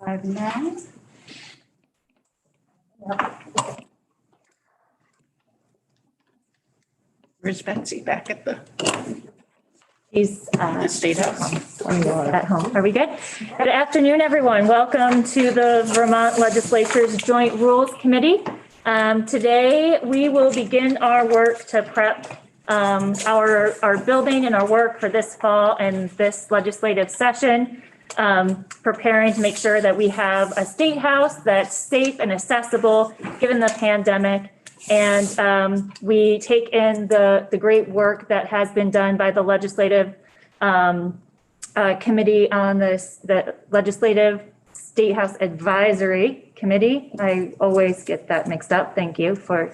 Live now. Where's Betsy? Back at the She's State House. at home. Are we good? Good afternoon, everyone. Welcome to the Vermont Legislature's Joint Rules Committee. Today, we will begin our work to prep our building and our work for this fall and this legislative session, preparing to make sure that we have a state house that's safe and accessible given the pandemic. And we take in the great work that has been done by the legislative committee on this, the Legislative State House Advisory Committee. I always get that mixed up. Thank you for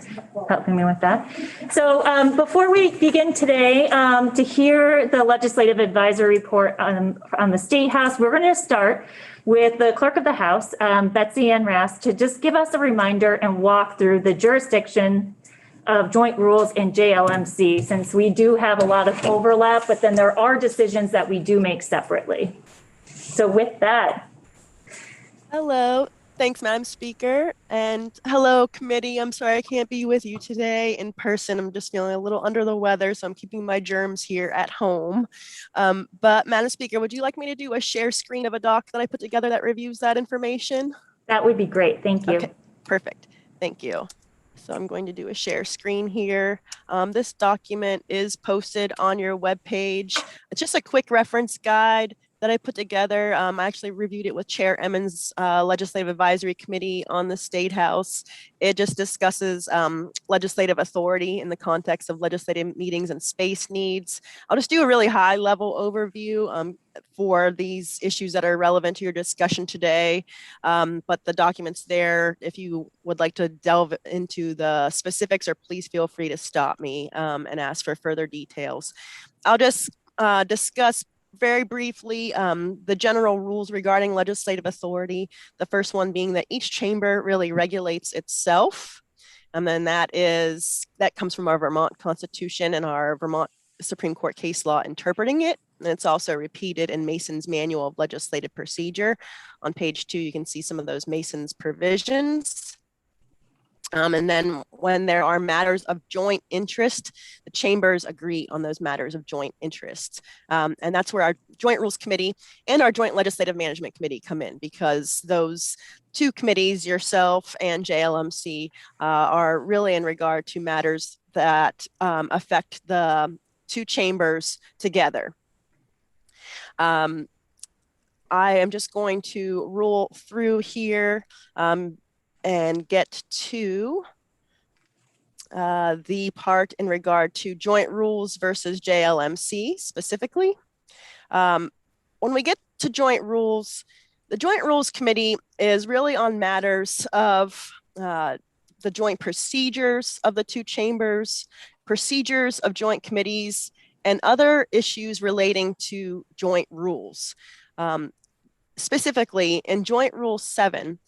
helping me with that. So before we begin today, to hear the Legislative Advisory Report on the State House, we're going to start with the Clerk of the House, Betsy Ann Rast, to just give us a reminder and walk through the jurisdiction of joint rules in Jlmc, since we do have a lot of overlap, but then there are decisions that we do make separately. So with that. Hello. Thanks, Madam Speaker. And hello, committee. I'm sorry I can't be with you today in person. I'm just feeling a little under the weather, so I'm keeping my germs here at home. But Madam Speaker, would you like me to do a share screen of a doc that I put together that reviews that information? That would be great. Thank you. Okay, perfect. Thank you. So I'm going to do a share screen here. This document is posted on your webpage. It's just a quick reference guide that I put together. I actually reviewed it with Chair Emmons' Legislative Advisory Committee on the State House. It just discusses legislative authority in the context of legislative meetings and space needs. I'll just do a really high level overview for these issues that are relevant to your discussion today. But the document's there. If you would like to delve into the specifics, or please feel free to stop me and ask for further details. I'll just discuss very briefly the general rules regarding legislative authority. The first one being that each chamber really regulates itself. And then that comes from our Vermont Constitution and our Vermont Supreme Court case law interpreting it. And it's also repeated in Mason's Manual of Legislative Procedure. On page 2, you can see some of those Mason's provisions. And then when there are matters of joint interest, the chambers agree on those matters of joint interest. And that's where our Joint Rules Committee and our Joint Legislative Management Committee come in, because those two committees, yourself and Jlmc, are really in regard to matters that affect the two chambers together. I am just going to roll through here and get to the part in regard to joint rules versus Jlmc specifically. When we get to joint rules, the Joint Rules Committee is really on matters of the joint procedures of the two chambers, procedures of joint committees, and other issues relating to joint rules. Specifically, in Joint Rule 7,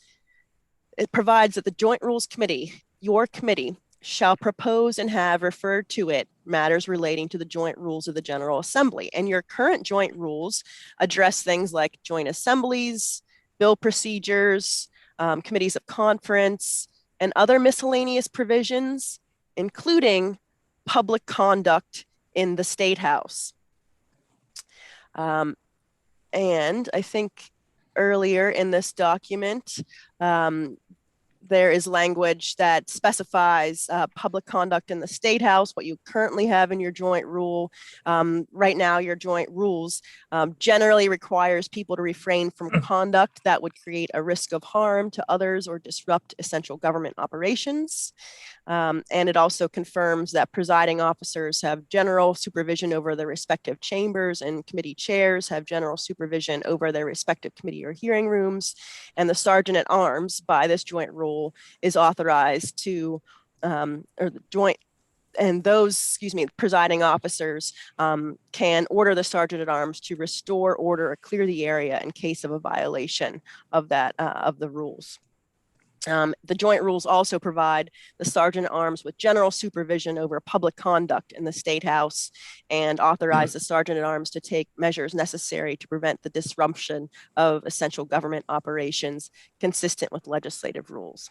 it provides that the Joint Rules Committee, your committee, shall propose and have referred to it matters relating to the joint rules of the General Assembly. And your current joint rules address things like joint assemblies, bill procedures, committees of conference, and other miscellaneous provisions, including public conduct in the State House. And I think earlier in this document, there is language that specifies public conduct in the State House, what you currently have in your joint rule. Right now, your joint rules generally requires people to refrain from conduct that would create a risk of harm to others or disrupt essential government operations. And it also confirms that presiding officers have general supervision over their respective chambers, and committee chairs have general supervision over their respective committee or hearing rooms. And the sergeant at arms, by this joint rule, is authorized to, presiding officers can order the sergeant at arms to restore order or clear the area in case of a violation of that, of the rules. The joint rules also provide the Sergeant at Arms with general supervision over public conduct in the State House and authorize the Sergeant at Arms to take measures necessary to prevent the disruption of essential government operations consistent with legislative rules.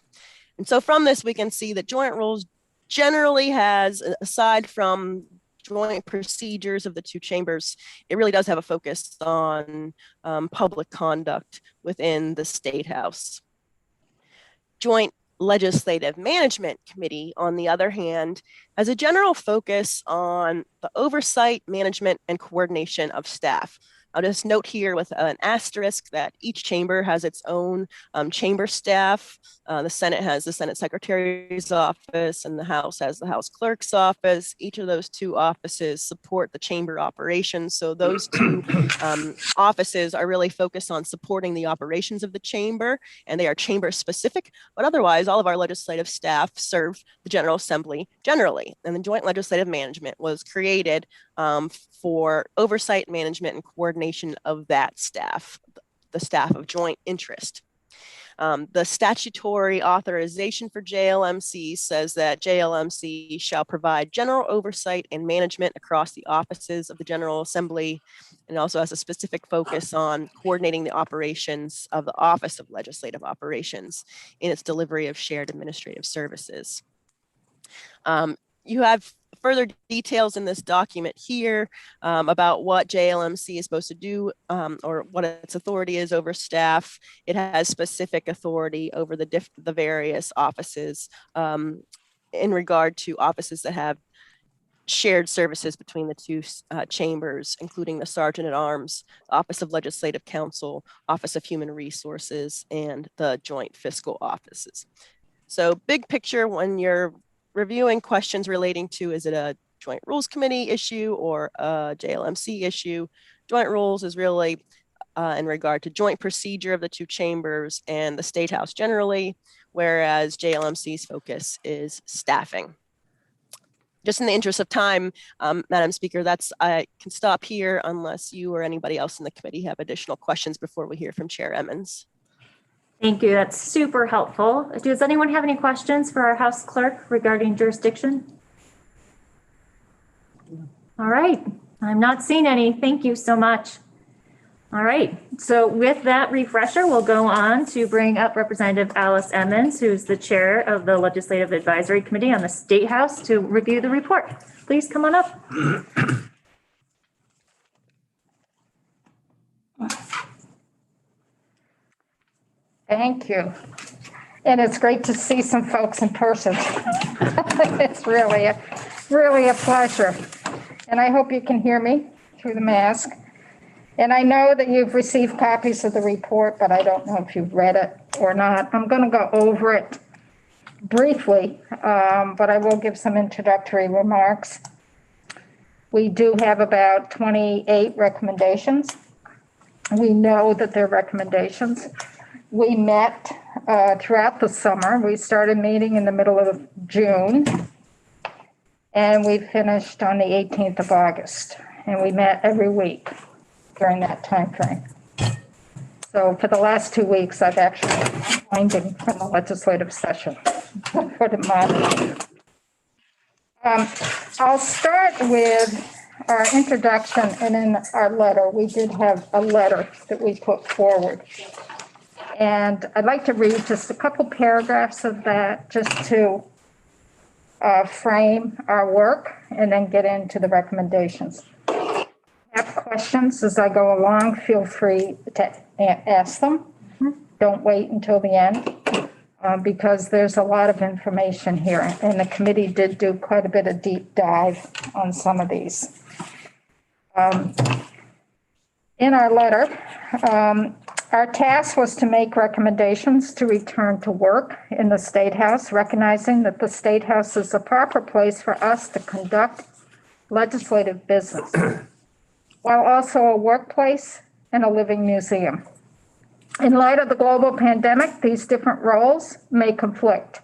And so from this, we can see that joint rules generally has, aside from joint procedures of the two chambers, it really does have a focus on public conduct within the State House. Joint Legislative Management Committee, on the other hand, has a general focus on the oversight, management, and coordination of staff. I'll just note here with an asterisk that each chamber has its own chamber staff. The Senate has the Senate Secretary's office and the House has the House Clerk's office. Each of those two offices support the chamber operations. So those two offices are really focused on supporting the operations of the chamber, and they are chamber specific, but otherwise all of our legislative staff serve the General Assembly generally. And the Joint Legislative Management was created for oversight, management, and coordination of that staff, the staff of joint interest. The statutory authorization for JLMC says that JLMC shall provide general oversight and management across the offices of the General Assembly, and also has a specific focus on coordinating the operations of the Office of Legislative Operations in its delivery of shared administrative services. You have further details in this document here about what JLMC is supposed to do or what its authority is over staff. It has specific authority over the various offices in regard to offices that have shared services between the two chambers, including the Sergeant at Arms, Office of Legislative Counsel, Office of Human Resources, and the Joint Fiscal Offices. So big picture, when you're reviewing questions relating to, is it a Joint Rules Committee issue or a JLMC issue? Joint Rules is really in regard to joint procedure of the two chambers and the State House generally, whereas JLMC's focus is staffing. Just in the interest of time, Madam Speaker, I can stop here unless you or anybody else in the committee have additional questions before we hear from Chair Emmons. Thank you. That's super helpful. Does anyone have any questions for our House Clerk regarding jurisdiction? All right. I'm not seeing any. Thank you so much. All right. So with that refresher, we'll go on to bring up Representative Alice Emmons, who's the chair of the Legislative Advisory Committee on the State House, to review the report. Please come on up. Thank you. And it's great to see some folks in person. It's really a pleasure. And I hope you can hear me through the mask. And I know that you've received copies of the report, but I don't know if you've read it or not. I'm going to go over it briefly, but I will give some introductory remarks. We do have about 28 recommendations. We know that they're recommendations. We met throughout the summer. We started meeting in the middle of June, and we finished on the 18th of August. And we met every week during that time frame. So for the last 2 weeks, I've actually been winding from the legislative session for the month. I'll start with our introduction, and in our letter, we did have a letter that we put forward. And I'd like to read just a couple paragraphs of that just to frame our work and then get into the recommendations. If you have questions as I go along, feel free to ask them. Don't wait until the end because there's a lot of information here. And the committee did do quite a bit of deep dive on some of these. In our letter, our task was to make recommendations to return to work in the State House, recognizing that the State House is the proper place for us to conduct legislative business, while also a workplace and a living museum. In light of the global pandemic, these different roles may conflict,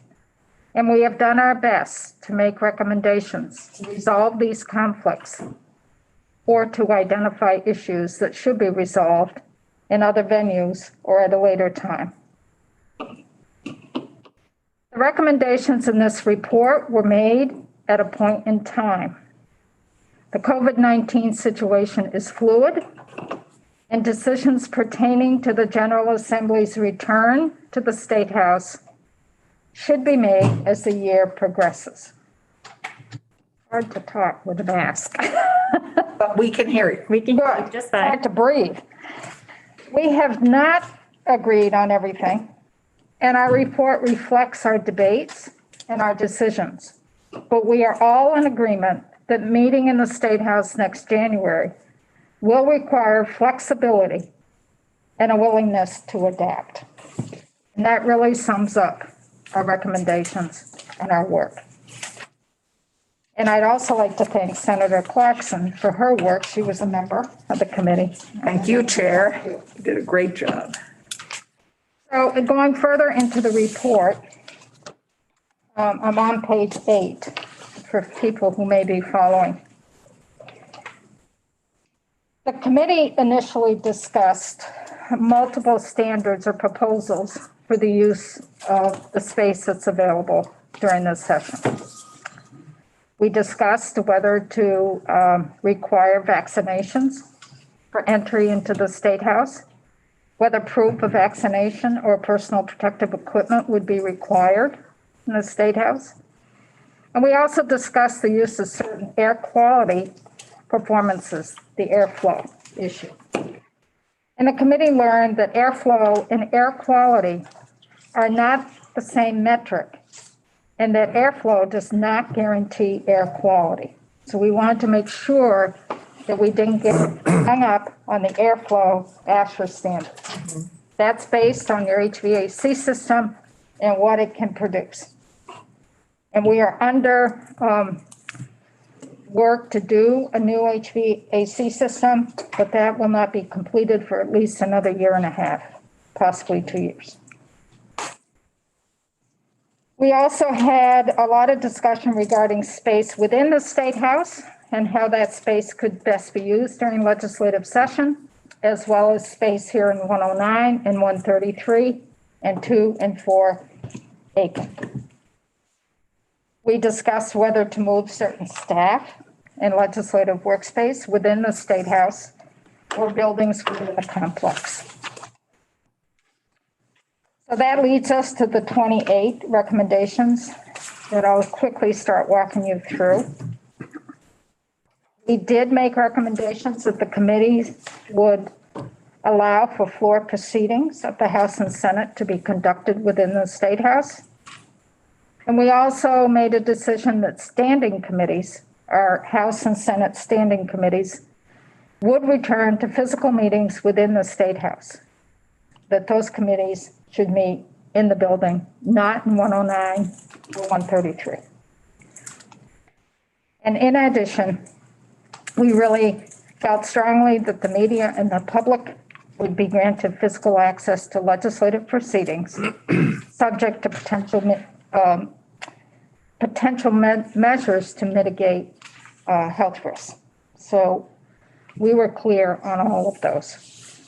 and we have done our best to make recommendations to resolve these conflicts or to identify issues that should be resolved in other venues or at a later time. The recommendations in this report were made at a point in time. The COVID-19 situation is fluid, and decisions pertaining to the General Assembly's return to the State House should be made as the year progresses. Hard to talk with a mask. But we can hear you. We can hear you Good. just It's hard fine. to breathe. We have not agreed on everything, and our report reflects our debates and our decisions. But we are all in agreement that meeting in the State House next January will require flexibility and a willingness to adapt. And that really sums up our recommendations and our work. And I'd also like to thank Senator Clarkson for her work. She was a member of the committee. Thank you, Chair. You did a great job. So going further into the report, I'm on page 8 for people who may be following. The committee initially discussed multiple standards or proposals for the use of the space that's available during this session. We discussed whether to require vaccinations for entry into the State House, whether proof of vaccination or personal protective equipment would be required in the State House. And we also discussed the use of certain air quality performances, the airflow issue. And the committee learned that airflow and air quality are not the same metric, and that airflow does not guarantee air quality. So we wanted to make sure that we didn't get hung up on the airflow ASHRAE standards. That's based on your HVAC system and what it can produce. And we are under work to do a new HVAC system, but that will not be completed for at least another year and a half, possibly 2 years. We also had a lot of discussion regarding space within the State House and how that space could best be used during legislative session, as well as space here in 109 and 133 and 2 and 4 Aiken. We discussed whether to move certain staff and legislative workspace within the State House or buildings within the complex. So that leads us to the 28 recommendations that I'll quickly start walking you through. We did make recommendations that the committees would allow for floor proceedings of the House and Senate to be conducted within the State House. And we also made a decision that standing committees, our House and Senate standing committees, would return to physical meetings within the State House, that those committees should meet in the building, not in 109 or 133. And in addition, we really felt strongly that the media and the public would be granted physical access to legislative proceedings, subject to potential measures to mitigate health risks. So we were clear on all of those.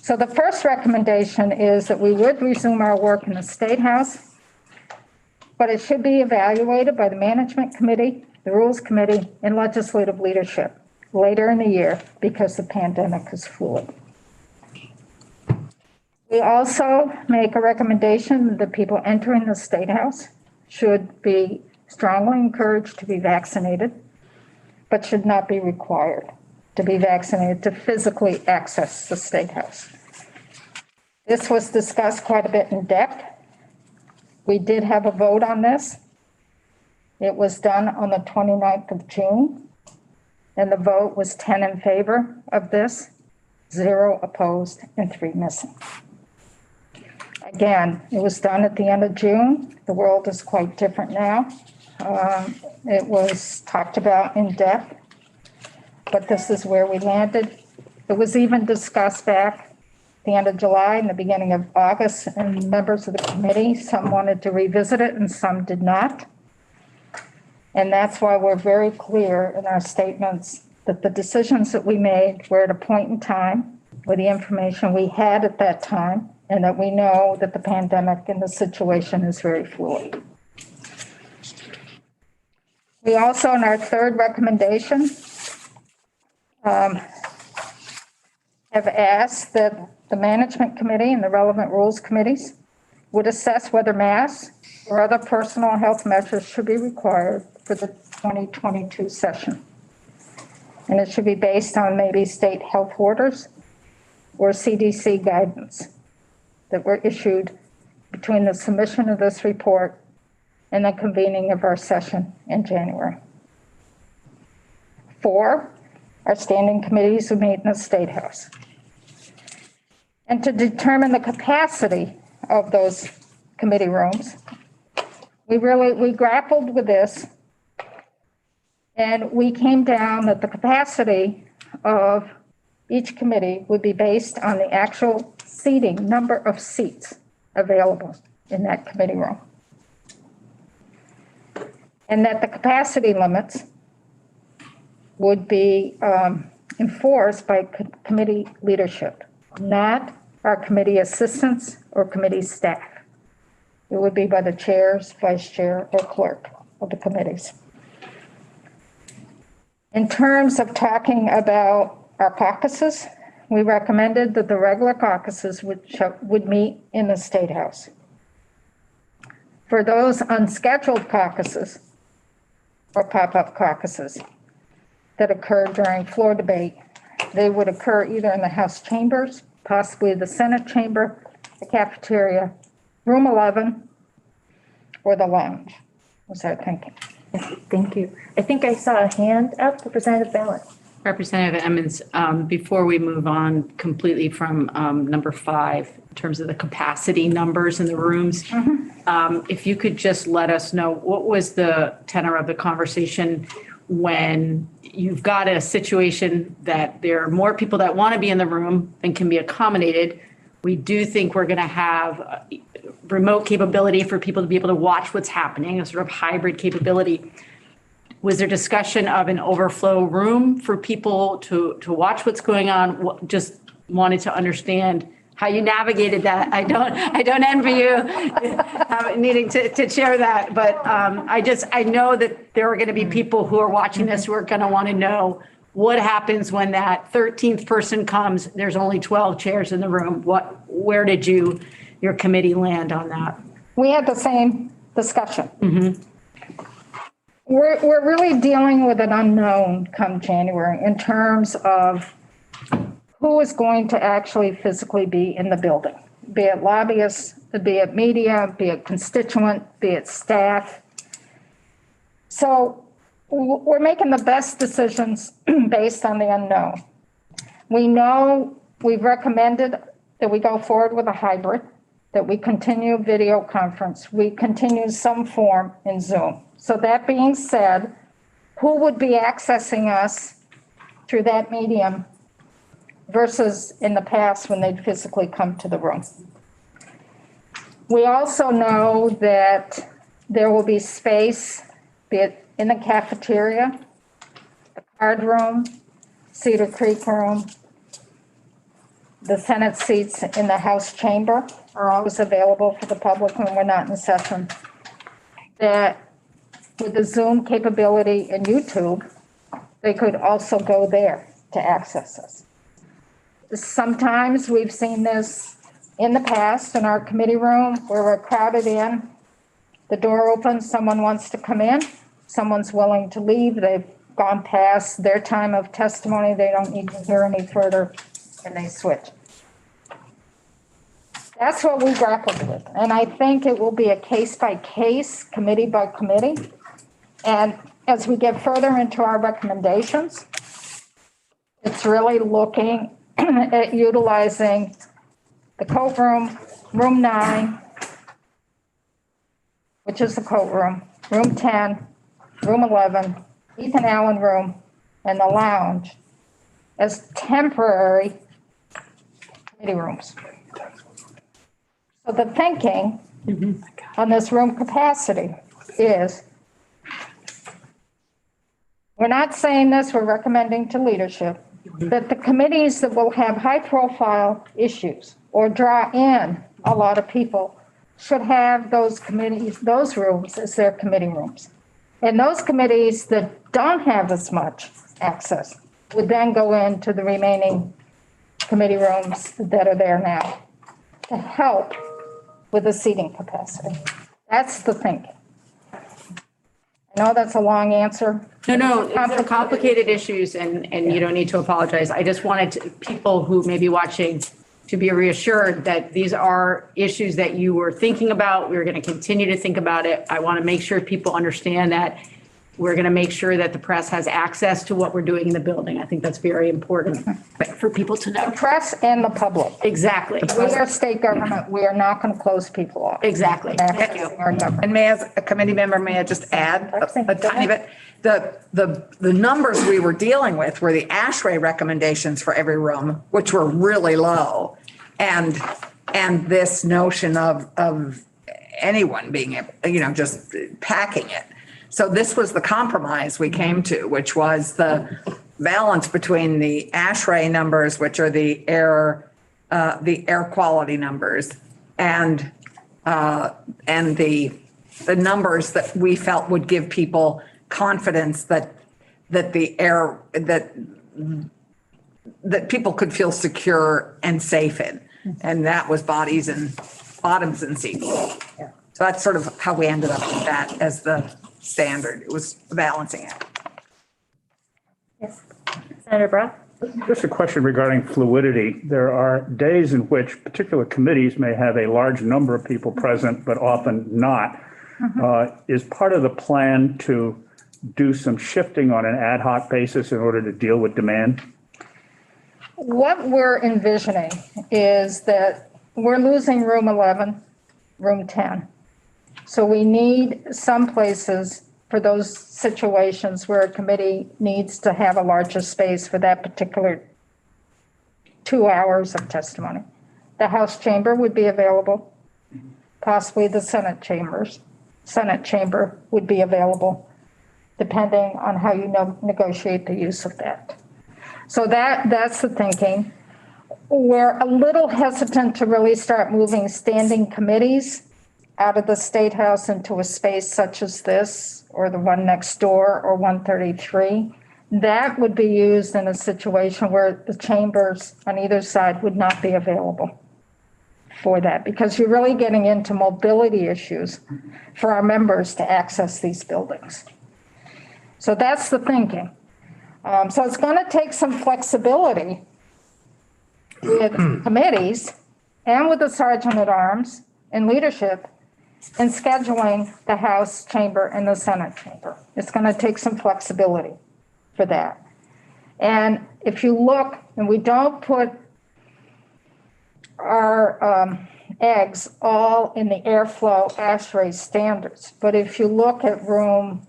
So the first recommendation is that we would resume our work in the State House, but it should be evaluated by the Management Committee, the Rules Committee, and legislative leadership later in the year because the pandemic is fluid. We also make a recommendation that people entering the State House should be strongly encouraged to be vaccinated, but should not be required to be vaccinated to physically access the State House. This was discussed quite a bit in depth. We did have a vote on this. It was done on the 29th of June, and the vote was 10 in favor of this, 0 opposed, and 3 missing. Again, it was done at the end of June. The world is quite different now. It was talked about in depth, but this is where we landed. It was even discussed back at the end of July and the beginning of August, and members of the committee, some wanted to revisit it and some did not. And that's why we're very clear in our statements that the decisions that we made were at a point in time with the information we had at that time, and that we know that the pandemic and the situation is very fluid. We also, in our third recommendation, have asked that the management committee and the relevant rules committees would assess whether masks or other personal health measures should be required for the 2022 session. And it should be based on maybe state health orders or CDC guidance that were issued between the submission of this report and the convening of our session in January. 4, our standing committees will meet in the State House. And to determine the capacity of those committee rooms, we grappled with this, and we came down that the capacity of each committee would be based on the actual seating, number of seats available in that committee room. And that the capacity limits would be enforced by committee leadership, not our committee assistants or committee staff. It would be by the chairs, vice chair, or clerk of the committees. In terms of talking about our caucuses, we recommended that the regular caucuses would meet in the State House. For those unscheduled caucuses or pop-up caucuses that occur during floor debate, they would occur either in the House chambers, possibly the Senate chamber, the cafeteria, room 11, or the lounge, was our thinking. Thank you. I think I saw a hand up, Representative Ballard. Representative Emmons, before we move on completely from number 5, in terms of the capacity numbers in the rooms, if you could just let us know, what was the tenor of the conversation when you've got a situation that there are more people that want to be in the room than can be accommodated? We do think we're going to have remote capability for people to be able to watch what's happening, a sort of hybrid capability. Was there discussion of an overflow room for people to watch what's going on? Just wanted to understand how you navigated that. I don't envy you needing to share that, but I know that there are going to be people who are watching this who are going to want to know what happens when that 13th person comes. There's only 12 chairs in the room. Where did your committee land on that? We had the same discussion. We're really dealing with an unknown come January in terms of who is going to actually physically be in the building, be it lobbyists, be it media, be it constituent, be it staff. So we're making the best decisions based on the unknown. We know we've recommended that we go forward with a hybrid, that we continue video conference, we continue some form in Zoom. So that being said, who would be accessing us through that medium versus in the past when they'd physically come to the room? We also know that there will be space, be it in the cafeteria, the card room, Cedar Creek room, the Senate seats in the House chamber are always available for the public when we're not in session. That with the Zoom capability and YouTube, they could also go there to access us. Sometimes we've seen this in the past in our committee room where we're crowded in, the door opens, someone wants to come in, someone's willing to leave, they've gone past their time of testimony, they don't need to hear any further, and they switch. That's what we grappled with. And I think it will be a case by case, committee by committee. And as we get further into our recommendations, it's really looking at utilizing the coat room, room 9, which is the coat room, room 10, room 11, Ethan Allen room, and the lounge as temporary committee rooms. So the thinking on this room capacity is, we're not saying this, we're recommending to leadership, that the committees that will have high profile issues or draw in a lot of people should have those committees, those rooms as their committee rooms. And those committees that don't have as much access would then go into the remaining committee rooms that are there now to help with the seating capacity. That's the thinking. I know that's a long answer. No, these are complicated issues and you don't need to apologize. I just wanted people who may be watching to be reassured that these are issues that you were thinking about. We're going to continue to think about it. I want to make sure people understand that we're going to make sure that the press has access to what we're doing in the building. I think that's very important for people to know. The press and the public. Exactly. We are state government. We are not going to close people off. Exactly. Thank you. And may, as a committee member, may I just add a tiny bit? The numbers we were dealing with were the ASHRAE recommendations for every room, which were really low. And this notion of anyone being, just packing it. So this was the compromise we came to, which was the balance between the ASHRAE numbers, which are the air quality numbers, and the numbers that we felt would give people confidence that the air that people could feel secure and safe in, and that was bottoms and seats. So that's sort of how we ended up with that as the standard. It was balancing it. Yes. Senator Brock? Just a question regarding fluidity. There are days in which particular committees may have a large number of people present, but often not. Is part of the plan to do some shifting on an ad hoc basis in order to deal with demand? What we're envisioning is that we're losing room 11, room 10. So we need some places for those situations where a committee needs to have a larger space for that particular 2 hours of testimony. The House chamber would be available, possibly the Senate chamber would be available, depending on how you negotiate the use of that. So that's the thinking. We're a little hesitant to really start moving standing committees out of the State House into a space such as this, or the one next door, or 133. That would be used in a situation where the chambers on either side would not be available for that, because you're really getting into mobility issues for our members to access these buildings. So that's the thinking. So it's going to take some flexibility with committees and with the sergeant at arms and leadership in scheduling the House chamber and the Senate chamber. It's going to take some flexibility for that. And if you look, and we don't put our eggs all in the airflow ASHRAE standards, but if you look at room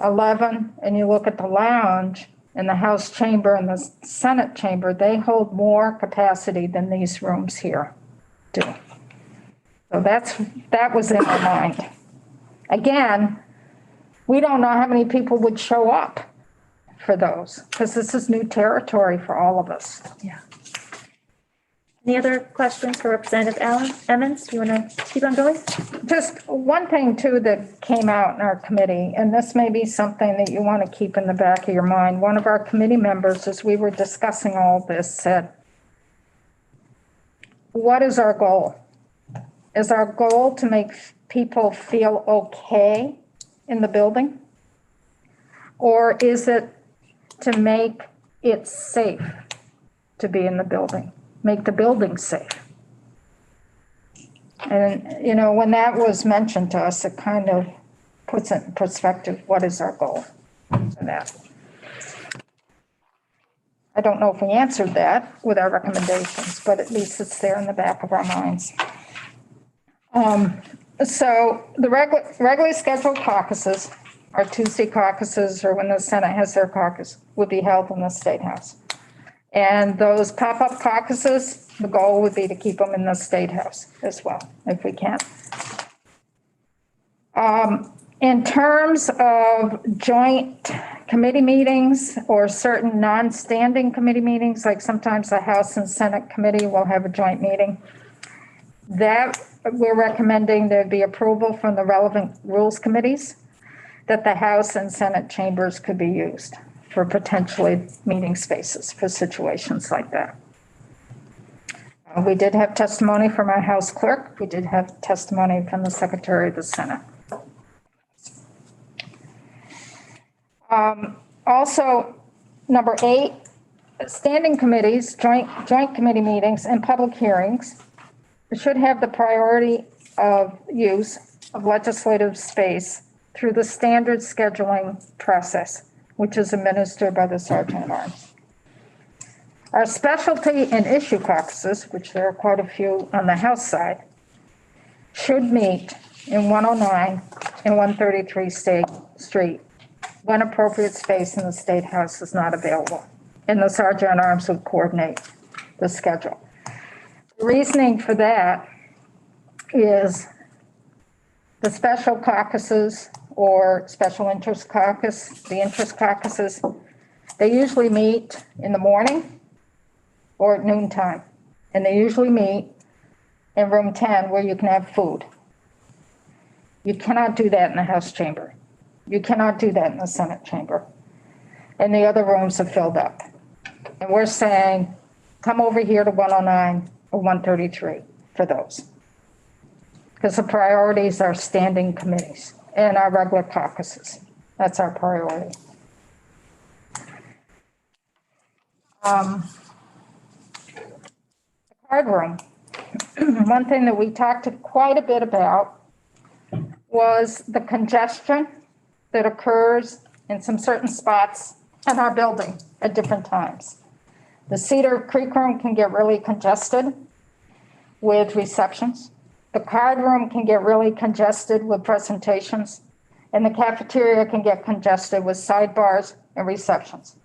11 and you look at the lounge and the House chamber and the Senate chamber, they hold more capacity than these rooms here do. So that was in our mind. Again, we don't know how many people would show up for those, because this is new territory for all of us. Yeah. Any other questions for Representative Emmons? Do you want to keep on going? Just one thing too that came out in our committee, and this may be something that you want to keep in the back of your mind. One of our committee members, as we were discussing all this, said, what is our goal? Is our goal to make people feel okay in the building? Or is it to make it safe to be in the building? Make the building safe? And, when that was mentioned to us, it kind of puts it in perspective. What is our goal for that? I don't know if we answered that with our recommendations, but at least it's there in the back of our minds. So the regularly scheduled caucuses, our Tuesday caucuses, or when the Senate has their caucus, would be held in the State House. And those pop-up caucuses, the goal would be to keep them in the State House as well, if we can. In terms of joint committee meetings or certain non-standing committee meetings, like sometimes the House and Senate committee will have a joint meeting, that we're recommending there be approval from the relevant rules committees. that the House and Senate chambers could be used for potentially meeting spaces for situations like that. We did have testimony from our House clerk. We did have testimony from the Secretary of the Senate. Also, number 8, standing committees, joint committee meetings and public hearings should have the priority of use of legislative space through the standard scheduling process, which is administered by the Sergeant at Arms. Our specialty and issue caucuses, which there are quite a few on the House side, should meet in 109 and 133 State Street when appropriate space in the State House is not available. And the Sergeant at Arms would coordinate the schedule. The reasoning for that is the special caucuses or special interest caucus, the interest caucuses, they usually meet in the morning or at noontime. And they usually meet in room 10 where you can have food. You cannot do that in the House chamber. You cannot do that in the Senate chamber. And the other rooms are filled up. And we're saying, come over here to 109 or 133 for those. Because the priorities are standing committees and our regular caucuses. That's our priority. The card room. One thing that we talked quite a bit about was the congestion that occurs in some certain spots in our building at different times. The Cedar Creek room can get really congested with receptions. The card room can get really congested with presentations, and the cafeteria can get congested with sidebars and receptions.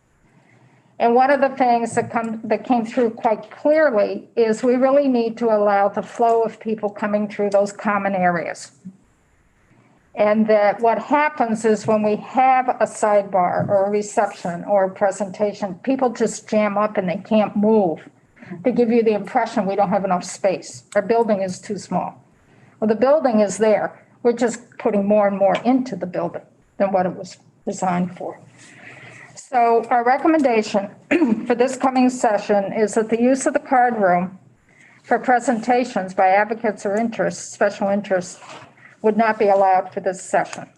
And one of the things that came through quite clearly is we really need to allow the flow of people coming through those common areas. And that what happens is when we have a sidebar or a reception or a presentation, people just jam up and they can't move to give you the impression we don't have enough space. Our building is too small. Well, the building is there. We're just putting more and more into the building than what it was designed for. So our recommendation for this coming session is that the use of the card room for presentations by advocates or interests, special interests, would not be allowed for this session.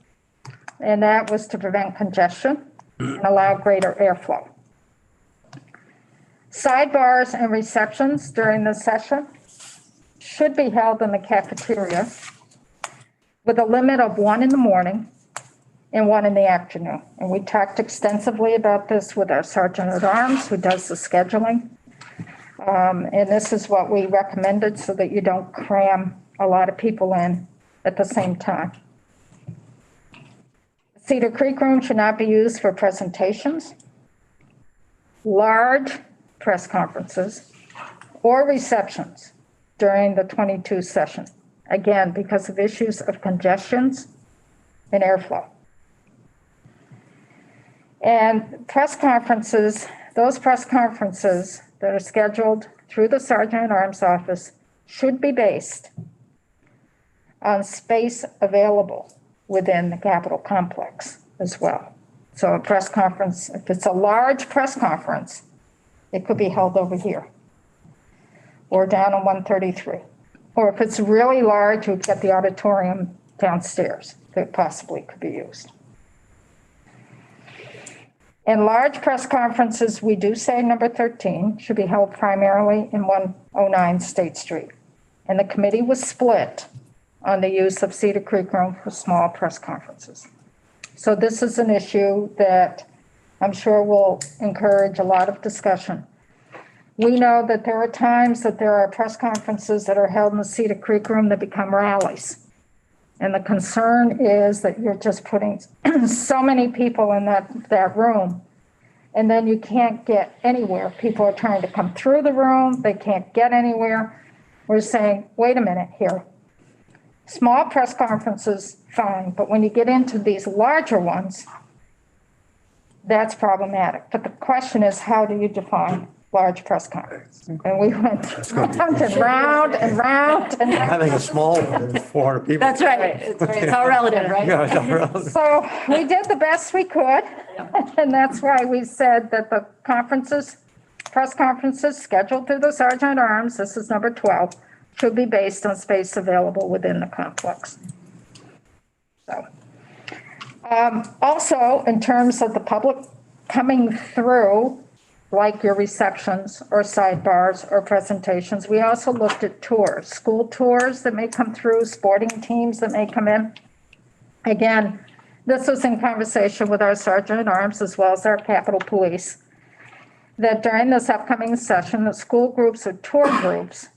And that was to prevent congestion and allow greater airflow. Sidebars and receptions during the session should be held in the cafeteria with a limit of 1 in the morning and 1 in the afternoon. And we talked extensively about this with our Sergeant at Arms who does the scheduling. And this is what we recommended so that you don't cram a lot of people in at the same time. Cedar Creek room should not be used for presentations, large press conferences, or receptions during the 22 session. Again, because of issues of congestions and airflow. And press conferences, those press conferences that are scheduled through the Sergeant at Arms office should be based on space available within the Capitol complex as well. So a press conference, if it's a large press conference, it could be held over here or down on 133. Or if it's really large, you'd get the auditorium downstairs that possibly could be used. In large press conferences, we do say number 13 should be held primarily in 109 State Street. And the committee was split on the use of Cedar Creek room for small press conferences. So this is an issue that I'm sure will encourage a lot of discussion. We know that there are times that there are press conferences that are held in the Cedar Creek room that become rallies. And the concern is that you're just putting so many people in that room, and then you can't get anywhere. People are trying to come through the room. They can't get anywhere. We're saying, wait a minute here. Small press conferences, fine, but when you get into these larger ones, that's problematic. But the question is, how do you define large press conference. And we went round and round and round and round. Having a small one with 400 people. That's right. It's all relative, right? Yeah, it's not relevant. So we did the best we could. And that's why we said that the conferences, press conferences scheduled through the Sergeant at Arms, this is number 12, should be based on space available within the complex. So, also, in terms of the public coming through, like your receptions or sidebars or presentations, we also looked at tours, school tours that may come through, sporting teams that may come in. Again, this was in conversation with our Sergeant at Arms as well as our Capitol Police, that during this upcoming session, the school groups or tour groups,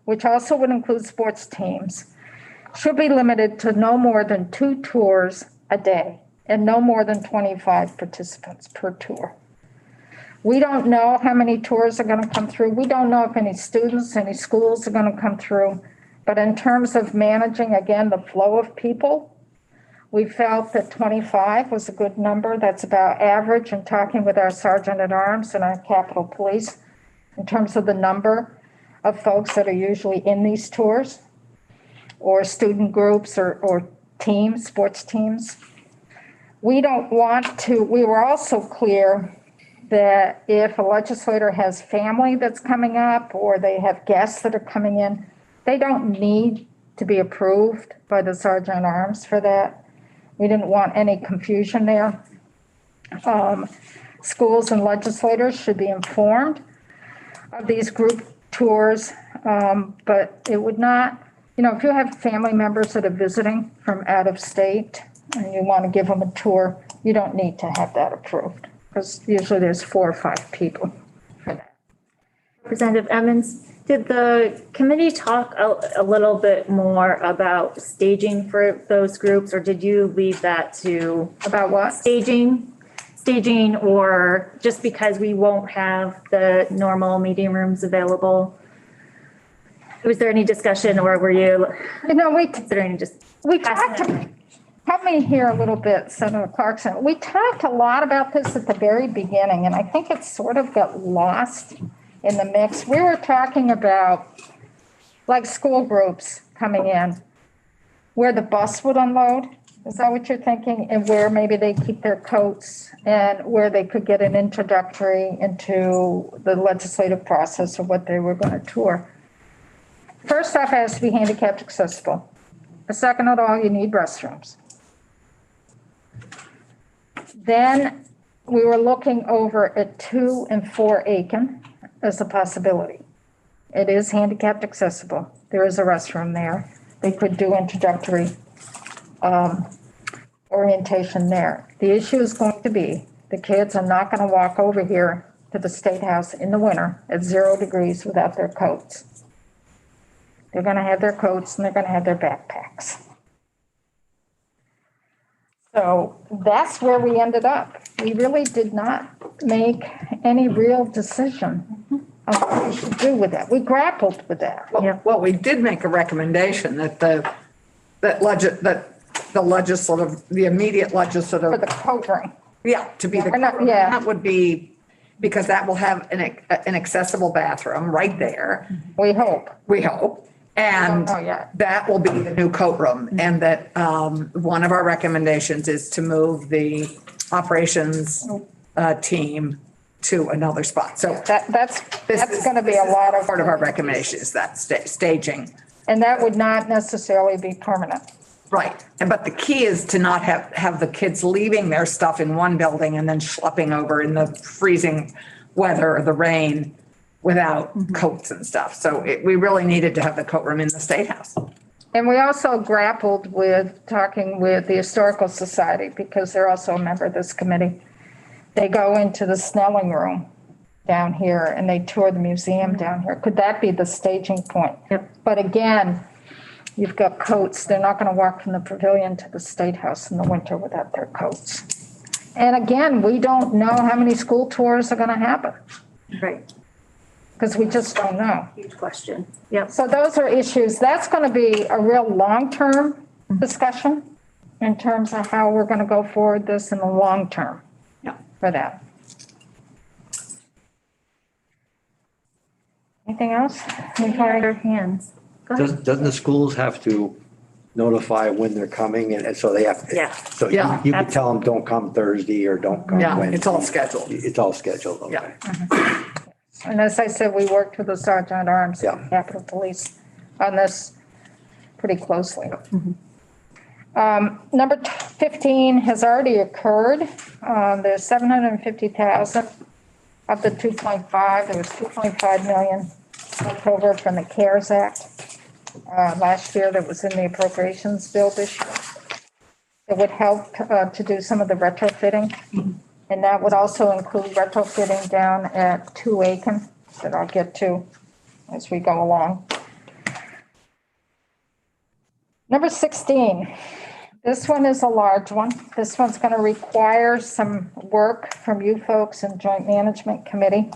which also would include sports teams, should be limited to no more than 2 tours a day and no more than 25 participants per tour. We don't know how many tours are going to come through. We don't know if any students, any schools are going to come through. But in terms of managing, again, the flow of people, we felt that 25 was a good number. That's about average in talking with our Sergeant at Arms and our Capitol Police in terms of the number of folks that are usually in these tours or student groups or teams, sports teams. We don't want to, we were also clear that if a legislator has family that's coming up or they have guests that are coming in, they don't need to be approved by the Sergeant at Arms for that. We didn't want any confusion there. Schools and legislators should be informed of these group tours, but it would not, if you have family members that are visiting from out of state and you want to give them a tour, you don't need to have that approved because usually there's 4 or 5 people for that. Representative Emmons, did the committee talk a little bit more about staging for those groups, or did you leave that to? About what? Staging, or just because we won't have the normal meeting rooms available? Was there any discussion, or were you considering just? We talked, help me here a little bit, Senator Clarkson. We talked a lot about this at the very beginning, and I think it sort of got lost in the mix. We were talking about like school groups coming in, where the bus would unload. Is that what you're thinking? And where maybe they keep their coats and where they could get an introductory into the legislative process of what they were going to tour. First off, it has to be handicapped accessible. Second of all, you need restrooms. Then we were looking over at 2 and 4 Aiken as a possibility. It is handicapped accessible. There is a restroom there. They could do introductory orientation there. The issue is going to be the kids are not going to walk over here to the State House in the winter at 0 degrees without their coats. They're going to have their coats and they're going to have their backpacks. So that's where we ended up. We really did not make any real decision on what we should do with that. We grappled with that. Well, we did make a recommendation that the immediate legislative. For the coat ring. Yeah, to be the, Yeah. that would be, because that will have an accessible bathroom right there, We hope. we hope. And Don't know yet. that will be the new coat room. And that one of our recommendations is to move the operations team to another spot. So That's going to be a lot of. part of our recommendation is that staging. And that would not necessarily be permanent. Right. But the key is to not have the kids leaving their stuff in one building and then schlepping over in the freezing weather or the rain without coats and stuff. So we really needed to have the coat room in the State House. And we also grappled with talking with the Historical Society because they're also a member of this committee. They go into the Snelling room down here and they tour the museum down here. Could that be the staging point? Yep. But again, you've got coats. They're not going to walk from the pavilion to the State House in the winter without their coats. And again, we don't know how many school tours are going to happen Right. because we just don't know. Huge question. Yep. So those are issues. That's going to be a real long-term discussion in terms of how we're going to go forward this in the long term Yeah. for that. Anything else? Your hands. Go ahead. Doesn't the schools have to notify when they're coming and so they have? Yeah. So Yeah. you can tell them, don't come Thursday or don't come Yeah, Wednesday. it's all scheduled. It's all scheduled, okay. Yeah. And as I said, we worked with the Sergeant at Arms, Yeah. Capitol Police on this pretty closely. Number 15 has already occurred. There's 750,000 of the 2.5. There was 2.5 million left over from the CARES Act last year that was in the appropriations bill this year. It would help to do some of the retrofitting. And that would also include retrofitting down at 2 Aiken that I'll get to as we go along. Number 16, this one is a large one. This one's going to require some work from you folks in Joint Management Committee.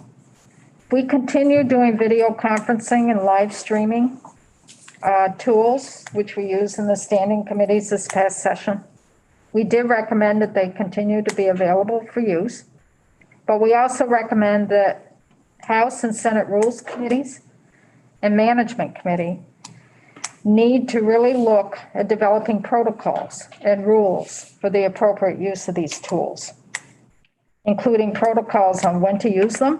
We continue doing video conferencing and live streaming tools, which we use in the standing committees this past session. We did recommend that they continue to be available for use, but we also recommend that House and Senate Rules Committees and Management Committee need to really look at developing protocols and rules for the appropriate use of these tools, including protocols on when to use them,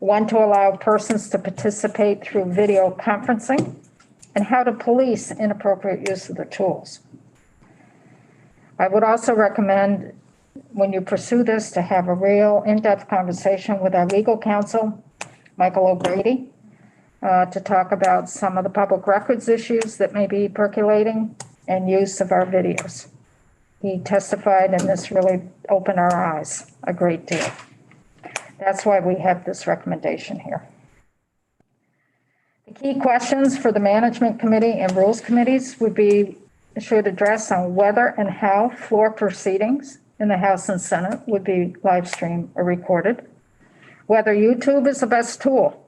when to allow persons to participate through video conferencing, and how to police inappropriate use of the tools. I would also recommend, when you pursue this, to have a real in-depth conversation with our legal counsel, Michael O'Grady, to talk about some of the public records issues that may be percolating and use of our videos. He testified, and this really opened our eyes a great deal. That's why we have this recommendation here. The key questions for the Management Committee and Rules Committees should address on whether and how floor proceedings in the House and Senate would be live streamed or recorded, whether YouTube is the best tool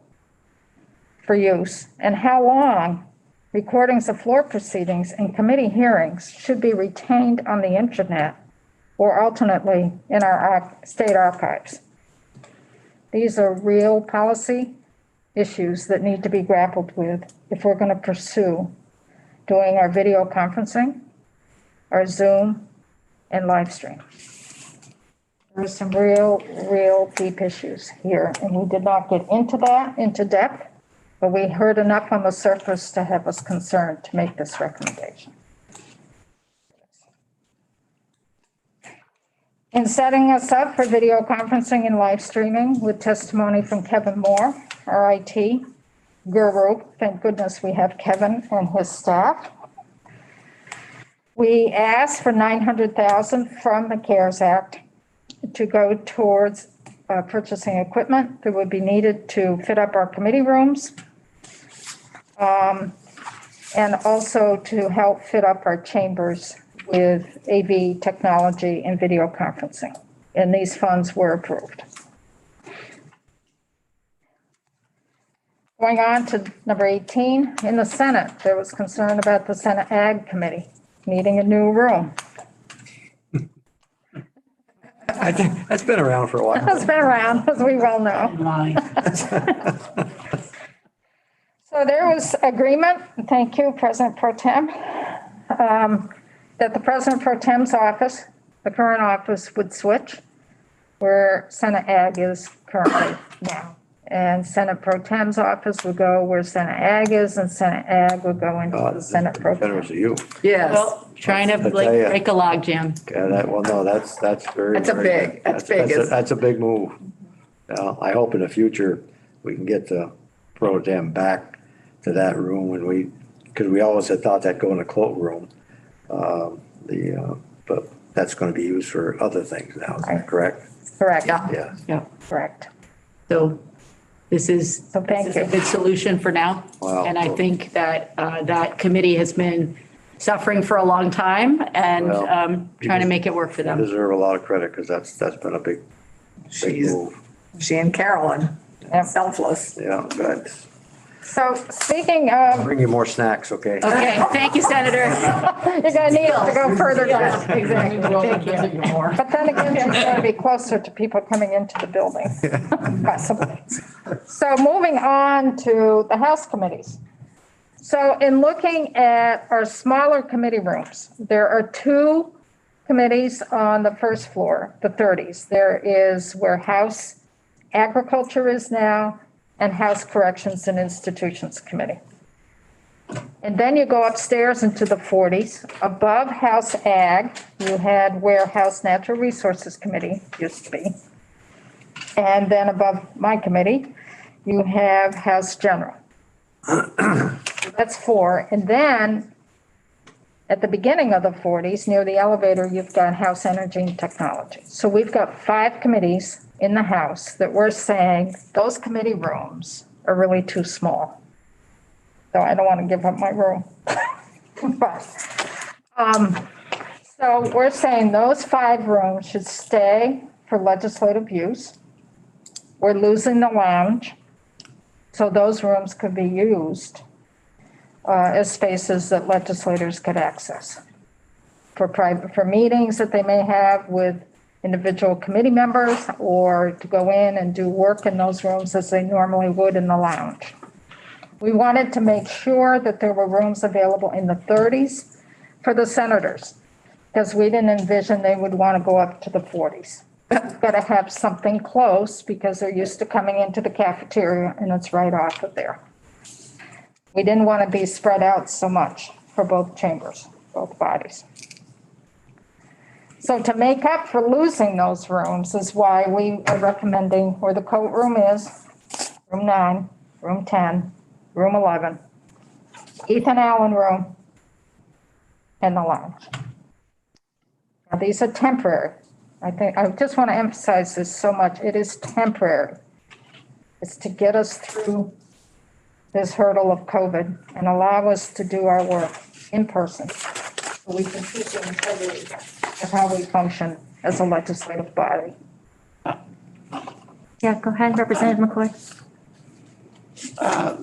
for use, and how long recordings of floor proceedings and committee hearings should be retained on the internet or alternately in our state archives. These are real policy issues that need to be grappled with if we're going to pursue doing our video conferencing, our Zoom, and live stream. There are some real deep issues here, and we did not get into that into depth, but we heard enough on the surface to have us concerned to make this recommendation. In setting us up for video conferencing and live streaming with testimony from Kevin Moore, our IT guru, thank goodness we have Kevin and his staff. We asked for $900,000 from the CARES Act to go towards purchasing equipment that would be needed to fit up our committee rooms, and also to help fit up our chambers with AV technology and video conferencing. And these funds were approved. Going on to number 18, in the Senate, there was concern about the Senate Ag Committee needing a new room. I think that's been around for a while. It's been around, as we well know. So there was agreement, thank you, President Pro Tem, that the President Pro Tem's office, the current office, would switch where Senate Ag is currently now. And Senate Pro Tem's office would go where Senate Ag is, and Senate Ag would go into the Senate Pro Tem. Generous of you. Yes, Well, trying to I tell like ya. break a log jam. Yeah, that's very. That's a very big- good. that's big, isn't it? That's a big move. I hope in the future we can get the pro tem back to that room when because we always had thought that go in a cloakroom. But that's going to be used for other things now, is that correct? Correct. yeah. Yeah. Yeah. Correct. So this is So thank this is a you. good solution for now. Wow. And I think that that committee has been suffering for a long time and Well, trying to make it work for They them. deserve a lot of credit because that's been a big She's, move. she and Carolyn, Yep. selfless. Yeah, good. So speaking of, Bring you more snacks, okay? Okay, thank you, Senator. you're gonna need it to go further down. Exactly, thank you. But then again, she's gonna be closer to people coming into the building, possibly. So moving on to the House committees. So in looking at our smaller committee rooms, there are two committees on the first floor, the 30s. There is where House Agriculture is now and House Corrections and Institutions Committee. And then you go upstairs into the 40s. Above House Ag, you had where House Natural Resources Committee used to be. And then above my committee, you have House General. That's 4. And then at the beginning of the 40s, near the elevator, you've got House Energy and Technology. So we've got 5 committees in the House that we're saying those committee rooms are really too small. So I don't want to give up my room. But, so we're saying those 5 rooms should stay for legislative use. We're losing the lounge. So those rooms could be used as spaces that legislators could access for meetings that they may have with individual committee members, or to go in and do work in those rooms as they normally would in the lounge. We wanted to make sure that there were rooms available in the 30s for the senators, because we didn't envision they would want to go up to the 40s. Got to have something close because they're used to coming into the cafeteria and it's right off of there. We didn't want to be spread out so much for both chambers, both bodies. So to make up for losing those rooms is why we are recommending where the coat room is, room 9, room 10, room 11, Ethan Allen room, and the lounge. Now, these are temporary. I just want to emphasize this so much. It is temporary. It's to get us through this hurdle of COVID and allow us to do our work in person. So we can keep the integrity of how we function as a legislative body. Yeah, go ahead, Representative McCoy.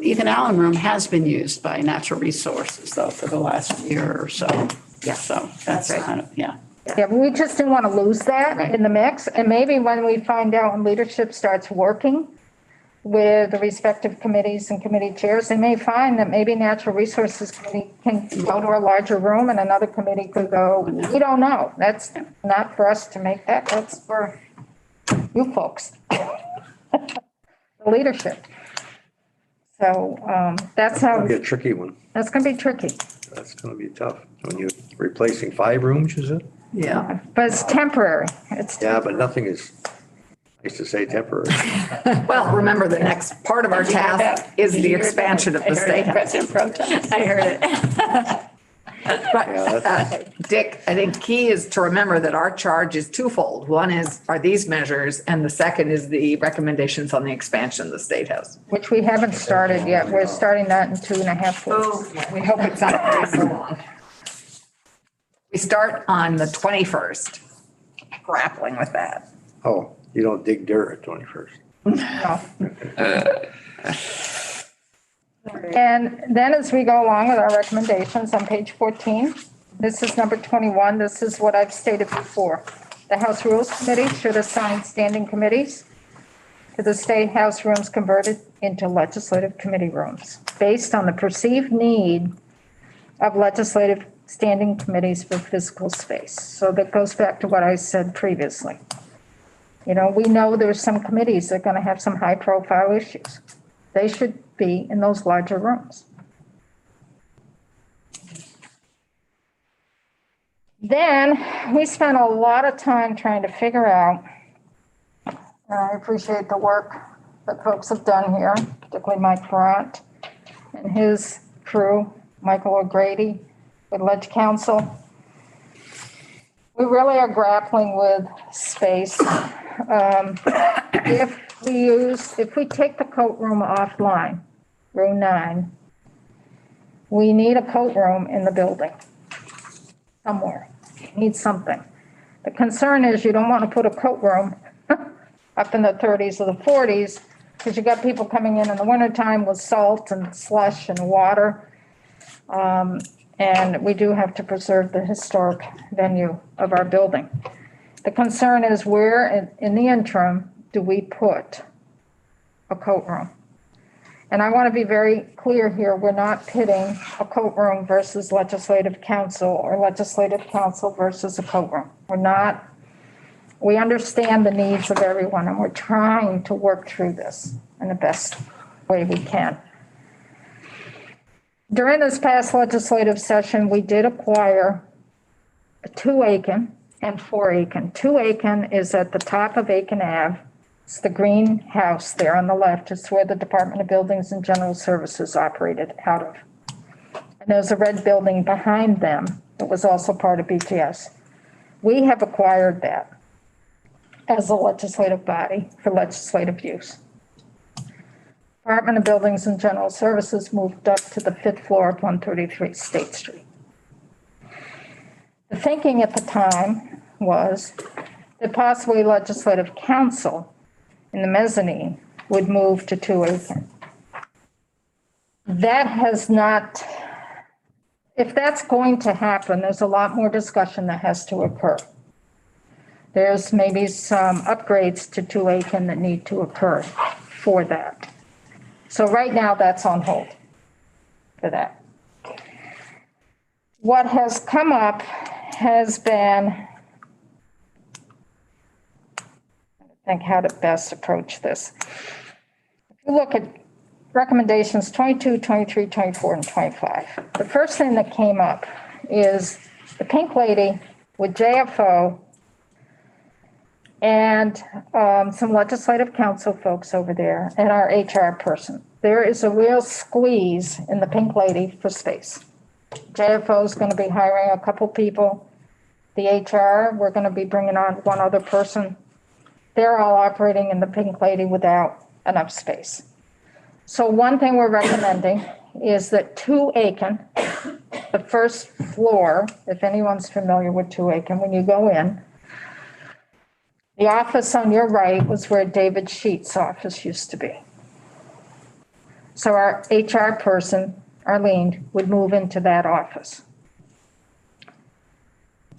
Ethan Allen Room has been used by Natural Resources though for the last year or so. Yeah. So that's right. kind of, yeah. Yeah, but we just didn't want to lose that Right. in the mix. And maybe when we find out when leadership starts working with the respective committees and committee chairs, they may find that maybe Natural Resources Committee can go to a larger room and another committee could go. We don't know. That's not for us to make that. That's for you folks, the leadership. So that's That'll how, be a tricky one. that's going to be tricky. That's gonna be tough. When you're replacing 5 rooms, is it? Yeah. But it's temporary. It's Yeah, but nothing is, I used to say temporary. Well, remember, the next part of our task is the expansion of the state house. I heard it. But, Yeah, that's- Dick, I think key is to remember that our charge is twofold. One are these measures, and the second is the recommendations on the expansion of the state house. which we haven't started yet. We're starting that in 2.5 weeks. We hope it's not very so long. We start on the 21st, grappling with that. Oh, you don't dig dirt at 21st. And then as we go along with our recommendations on page 14, this is number 21. This is what I've stated before. The House Rules Committee should assign standing committees to the State House rooms converted into legislative committee rooms based on the perceived need of legislative standing committees for physical space. So that goes back to what I said previously. You know, we know there's some committees that are going to have some high profile issues. They should be in those larger rooms. Then we spent a lot of time trying to figure out, and I appreciate the work that folks have done here, particularly Mike Brandt and his crew, Michael O'Grady with Ledge Council. We really are grappling with space. If we take the coat room offline, room 9, we need a coat room in the building somewhere. Need something. The concern is you don't want to put a coat room up in the 30s or the 40s because you got people coming in the wintertime with salt and slush and water. And we do have to preserve the historic venue of our building. The concern is where in the interim do we put a coat room? And I want to be very clear here, we're not pitting a coat room versus legislative council or legislative council versus a coat room. We're not, we understand the needs of everyone and we're trying to work through this in the best way we can. During this past legislative session, we did acquire 2 Aiken and 4 Aiken. 2 Aiken is at the top of Aiken Ave. It's the green house there on the left. It's where the Department of Buildings and General Services operated out of. And there's a red building behind them that was also part of BGS. We have acquired that as a legislative body for legislative use. Department of Buildings and General Services moved up to the 5th floor of 133 State Street. The thinking at the time was that possibly legislative council in the mezzanine would move to 2 Aiken. That has not, if that's going to happen, there's a lot more discussion that has to occur. There's maybe some upgrades to 2 Aiken that need to occur for that. So right now that's on hold for that. What has come up has been, I think how to best approach this. If you look at recommendations 22, 23, 24, and 25, the first thing that came up is the Pink Lady with JFO and some legislative council folks over there and our HR person. There is a real squeeze in the Pink Lady for space. JFO is going to be hiring a couple people. The HR, we're going to be bringing on one other person. They're all operating in the Pink Lady without enough space. So one thing we're recommending is that 2 Aiken, the first floor, if anyone's familiar with 2 Aiken, when you go in, the office on your right was where David Sheets' office used to be. So our HR person, Arlene, would move into that office.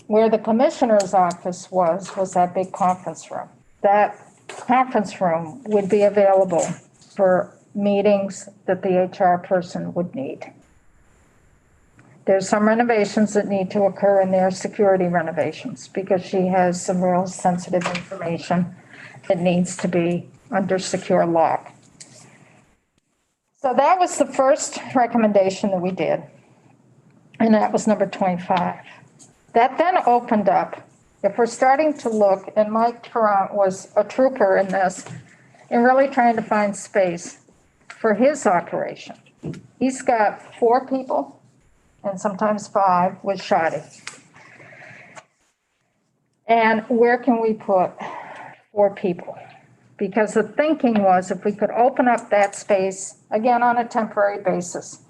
Where the commissioner's office was that big conference room. That conference room would be available for meetings that the HR person would need. There's some renovations that need to occur in there, security renovations, because she has some real sensitive information that needs to be under secure lock. So that was the first recommendation that we did, and that was number 25. That then opened up, if we're starting to look, and Mike Tarrant was a trooper in this, in really trying to find space for his operation. He's got 4 people and sometimes 5 with shoddy. And where can we put 4 people? Because the thinking was if we could open up that space, again, on a temporary basis,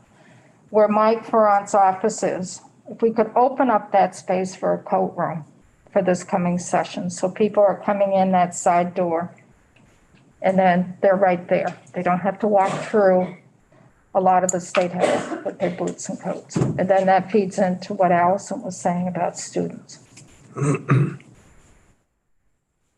where Mike Ferrant's office is, if we could open up that space for a coat room for this coming session. So people are coming in that side door and then they're right there. They don't have to walk through a lot of the state house with their boots and coats. And then that feeds into what Allison was saying about students.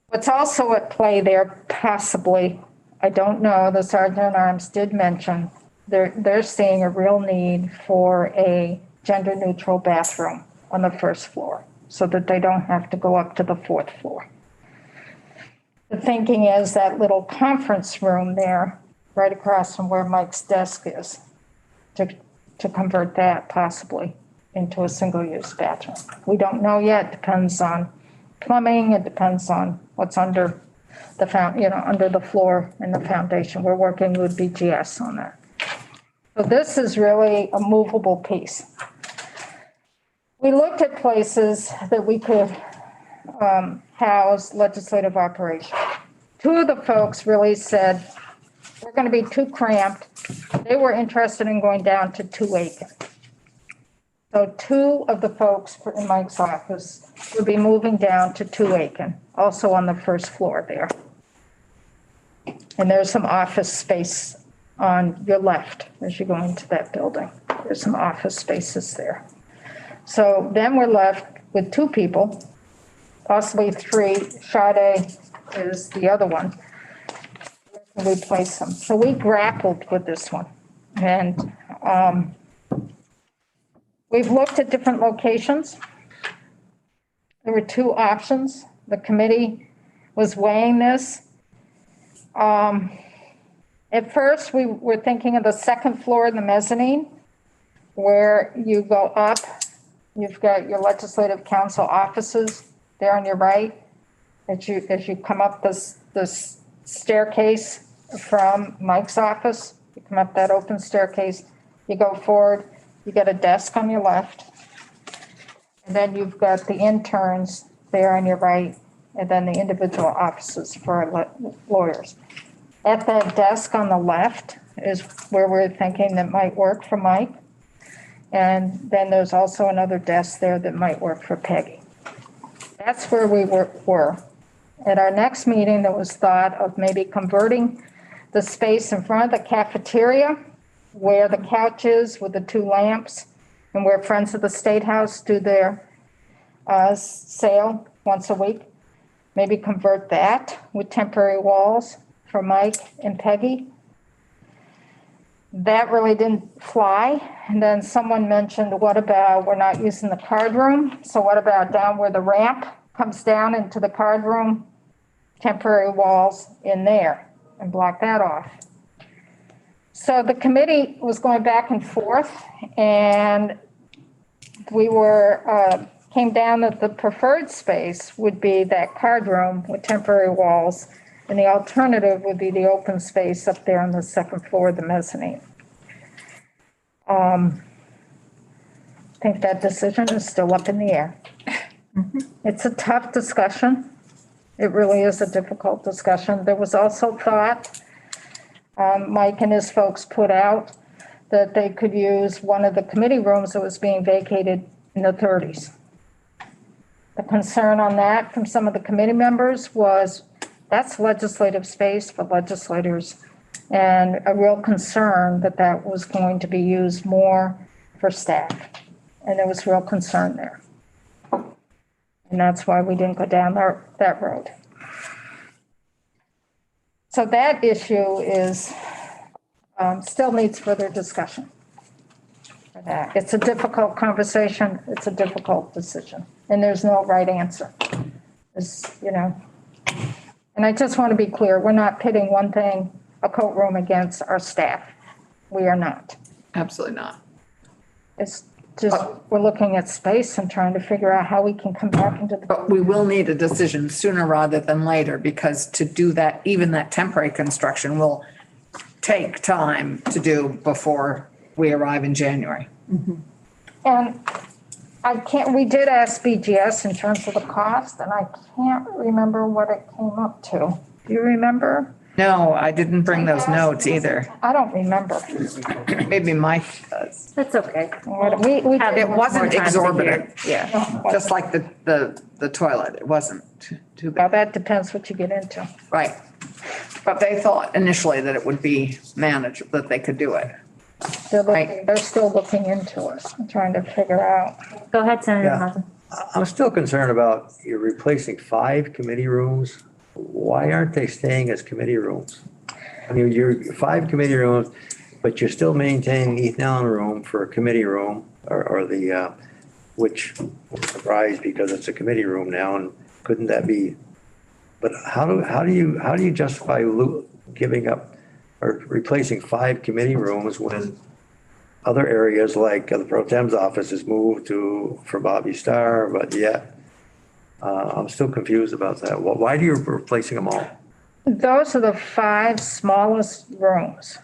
What's also at play there, possibly, I don't know, the Sergeant at Arms did mention they're seeing a real need for a gender neutral bathroom on the first floor so that they don't have to go up to the 4th floor. The thinking is that little conference room there, right across from where Mike's desk is, to convert that possibly into a single-use bathroom. We don't know yet. Depends on plumbing. It depends on what's under the under the floor and the foundation. We're working with BGS on that. So this is really a movable piece. We looked at places that we could house legislative operation. 2 of the folks really said, we're going to be too cramped. They were interested in going down to 2 Aiken. So 2 of the folks in Mike's office would be moving down to 2 Aiken, also on the first floor there. And there's some office space on your left as you go into that building. There's some office spaces there. So then we're left with two people, possibly three. Sade is the other one. We place them. So we grappled with this one. And we've looked at different locations. There were two options. The committee was weighing this. At first, we were thinking of the second floor in the mezzanine, where you go up. You've got your legislative council offices there on your right. As you come up this staircase from Mike's office, you come up that open staircase, you go forward, you get a desk on your left. And then you've got the interns there on your right, and then the individual offices for lawyers. At that desk on the left is where we're thinking that might work for Mike. And then there's also another desk there that might work for Peggy. That's where we were. At our next meeting, there was thought of maybe converting the space in front of the cafeteria where the couch is with the two lamps and where Friends of the State House do their sale once a week. Maybe convert that with temporary walls for Mike and Peggy. That really didn't fly. And then someone mentioned, what about, we're not using the card room. So what about down where the ramp comes down into the card room, temporary walls in there and block that off. So the committee was going back and forth, and we came down that the preferred space would be that card room with temporary walls, and the alternative would be the open space up there on the second floor of the mezzanine. I think that decision is still up in the air. It's a tough discussion. It really is a difficult discussion. There was also thought, Mike and his folks put out, that they could use one of the committee rooms that was being vacated in the 30s. The concern on that from some of the committee members was that's legislative space for legislators, and a real concern that that was going to be used more for staff. And there was real concern there. And that's why we didn't go down that road. So that issue is, still needs further discussion for that. It's a difficult conversation. It's a difficult decision. And there's no right answer. And I just want to be clear, we're not pitting one thing, a coat room, against our staff. We are not. Absolutely not. It's just, we're looking at space and trying to figure out how we can come back into the. But we will need a decision sooner rather than later, because to do that, even that temporary construction will take time to do before we arrive in January. And we did ask BGS in terms of the cost, and I can't remember what it came up to. Do you remember? No, I didn't bring those notes either. I don't remember. Maybe Mike does. That's okay. We Have It wasn't more time to exorbitant. hear. Yeah. Just like the toilet. It wasn't too Well, bad. that depends what you get into. Right. But they thought initially that it would be manageable, that they could do it. They're still looking into it and trying to figure out. Go ahead, Senator Yeah. Hawes. I'm still concerned about you're replacing 5 committee rooms. Why aren't they staying as committee rooms? I mean, you're 5 committee rooms, but you're still maintaining Ethan Allen room for a committee room or the, which I'm surprised because it's a committee room now, and couldn't that be? But how do you justify giving up or replacing 5 committee rooms when other areas like the Pro Tem's office is moved for Bobby Starr, but yet I'm still confused about that. Why do you replacing them all? Those are the 5 smallest rooms.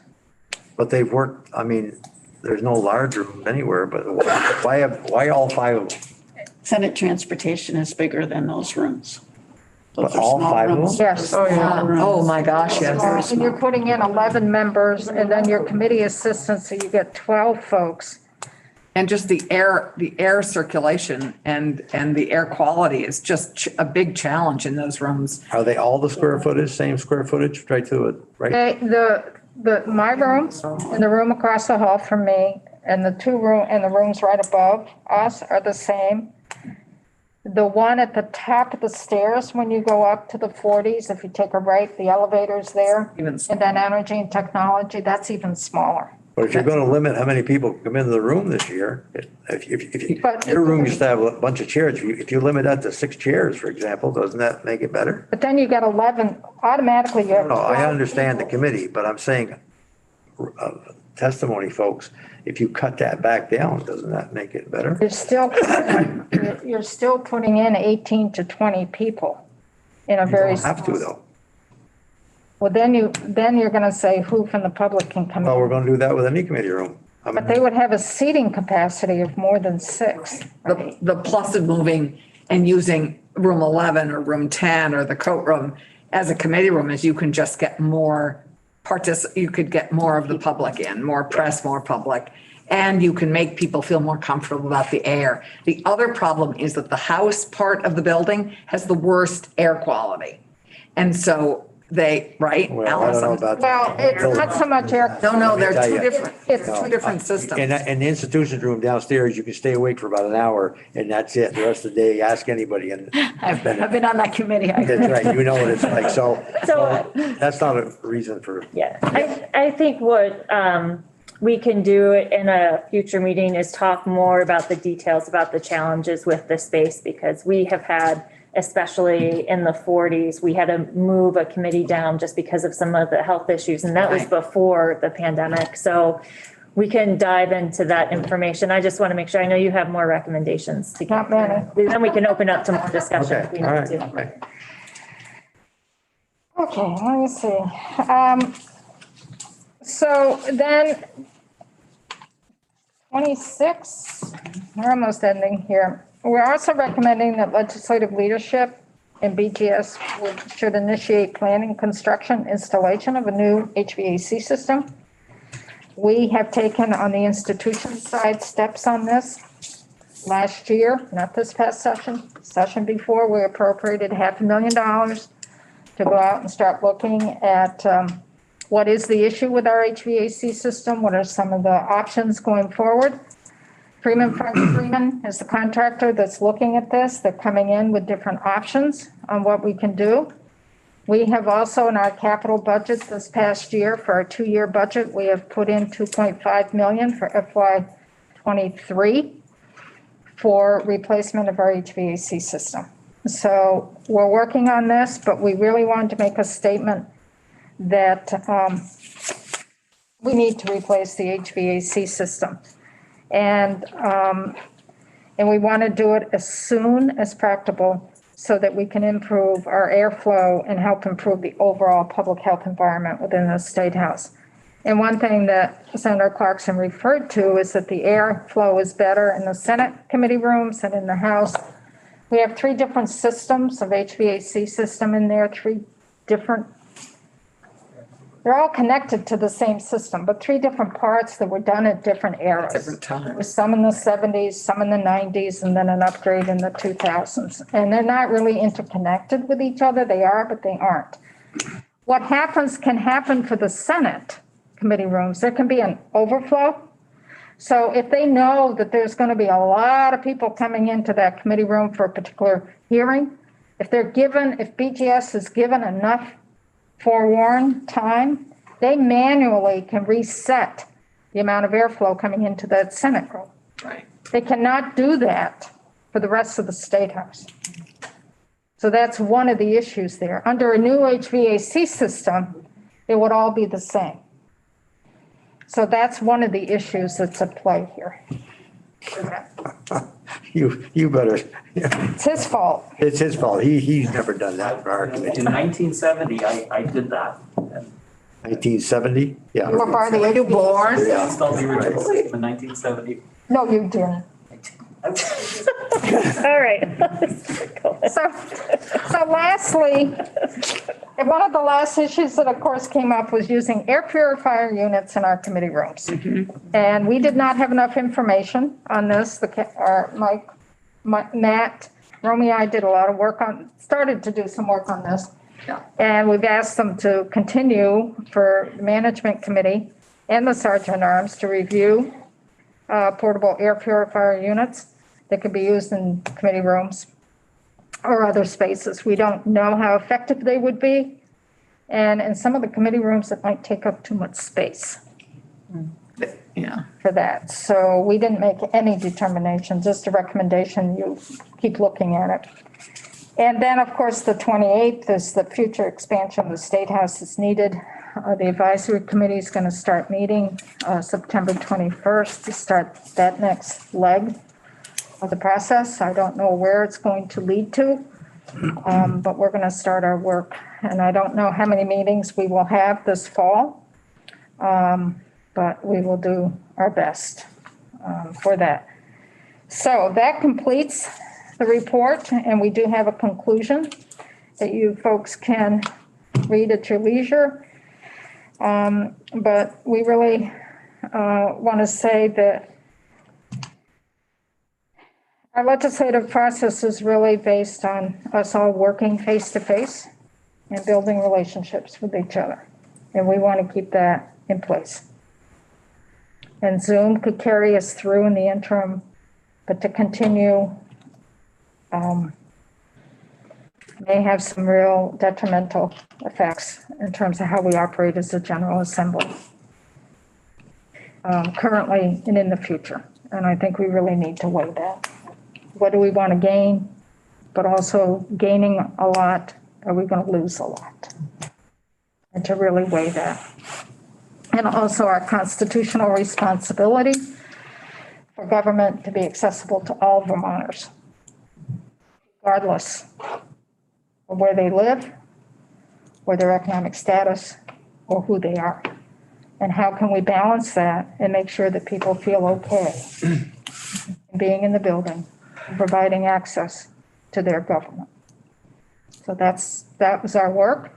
But they've worked, I mean, there's no large room anywhere, but why all 5 of them? Senate transportation is bigger than those rooms. Those But are all small 5 of rooms. them? Yes. Oh, my gosh, yes. And you're putting in 11 members, and then your committee assistants, so you get 12 folks. And just the air circulation and the air quality is just a big challenge in those rooms. Are they all the square footage, same square footage, right to it, right? My rooms and the room across the hall from me and the rooms right above us are the same. The one at the top of the stairs, when you go up to the 40s, if you take a right, the elevator's there. Even And then energy and technology, that's even smaller. But if you're going to limit how many people come into the room this year, if your room used to have a bunch of chairs, if you limit that to 6 chairs, for example, doesn't that make it better? But then you get 11, automatically you have. No, I 12 understand the people. committee, but I'm saying testimony, folks, if you cut that back down, doesn't that make it better? You're still putting in 18 to 20 people in a very. You don't have to though. Well, then you're going to say who from the public can come Well, we're in. going to do that with any committee room. I But mean, they would have a seating capacity of more than 6. the plus of moving and using room 11 or room 10 or the coat room as a committee room is you can just get more you could get more of the public in, more press, more public. And you can make people feel more comfortable about the air. The other problem is that the house part of the building has the worst air quality. And so right? well, I don't know Allison? about. Well, it's not so much air. No, they're Let me two tell you. different, It's two different systems. In the institutions room downstairs, you can stay awake for about an hour and that's it. The rest of the day, ask anybody and I've been on that committee. that's right. You know what it's like. So So- that's not a reason for. Yeah, I think what we can do in a future meeting is talk more about the details about the challenges with the space, because we have had, especially in the 40s, we had to move a committee down just because of some of the health issues, and that was Right. before the pandemic. So we can dive into that information. I just want to make sure, I know you have more recommendations to Not get. many. Then we can open up to more discussion Okay, if we all need right. to. Okay. Okay, let me see. So then 26, we're almost ending here. We're also recommending that legislative leadership and BGS should initiate planning, construction, installation of a new HVAC system. We have taken on the institution side steps on this. Last year, not this past session before, we appropriated $500,000 to go out and start looking at what is the issue with our HVAC system, what are some of the options going forward. Freeman is the contractor that's looking at this. They're coming in with different options on what we can do. We have also in our capital budget this past year, for our 2-year budget, we have put in $2.5 million for FY '23 for replacement of our HVAC system. So we're working on this, but we really wanted to make a statement that we need to replace the HVAC system. And we want to do it as soon as practicable so that we can improve our airflow and help improve the overall public health environment within the State House. And one thing that Senator Clarkson referred to is that the airflow is better in the Senate committee rooms and in the House. We have 3 different systems of HVAC system in there, 3 different. They're all connected to the same system, but 3 different parts that were done at different eras. Different times. Some in the 70s, some in the 90s, and then an upgrade in the 2000s. And they're not really interconnected with each other. They are, but they aren't. What can happen for the Senate committee rooms, there can be an overflow. So if they know that there's going to be a lot of people coming into that committee room for a particular hearing, if BGS is given enough forewarned time, they manually can reset the amount of airflow coming into that Senate room. Right. They cannot do that for the rest of the State House. So that's one of the issues there. Under a new HVAC system, it would all be the same. So that's one of the issues that's at play here. You better, It's his fault. it's his fault. He's never done that for our committee. In 1970, I did that. 1970? Yeah. You were part of the You born? I installed the original system in 1970. No, you didn't. All right. So lastly, And one of the last issues that of course came up was using air purifier units in our committee rooms. And we did not have enough information on this. Matt, Romy, I did a lot of work started to do some work on this. Yeah. And we've asked them to continue for the management committee and the sergeant at arms to review portable air purifier units that could be used in committee rooms or other spaces. We don't know how effective they would be. And in some of the committee rooms, it might take up too much space Yeah. for that. So we didn't make any determination, just a recommendation, you keep looking at it. And then, of course, the 28th is the future expansion of the State House is needed. The advisory committee is going to start meeting September 21st to start that next leg of the process. I don't know where it's going to lead to, but we're going to start our work. And I don't know how many meetings we will have this fall, but we will do our best for that. So that completes the report, and we do have a conclusion that you folks can read at your leisure. But we really want to say that our legislative process is really based on us all working face to face and building relationships with each other. And we want to keep that in place. And Zoom could carry us through in the interim, but to continue may have some real detrimental effects in terms of how we operate as a General Assembly currently and in the future. And I think we really need to weigh that. What do we want to gain? But also gaining a lot, are we going to lose a lot? And to really weigh that. And also our constitutional responsibility for government to be accessible to all Vermonters, regardless of where they live, or their economic status, or who they are. And how can we balance that and make sure that people feel okay being in the building and providing access to their government? So that was our work,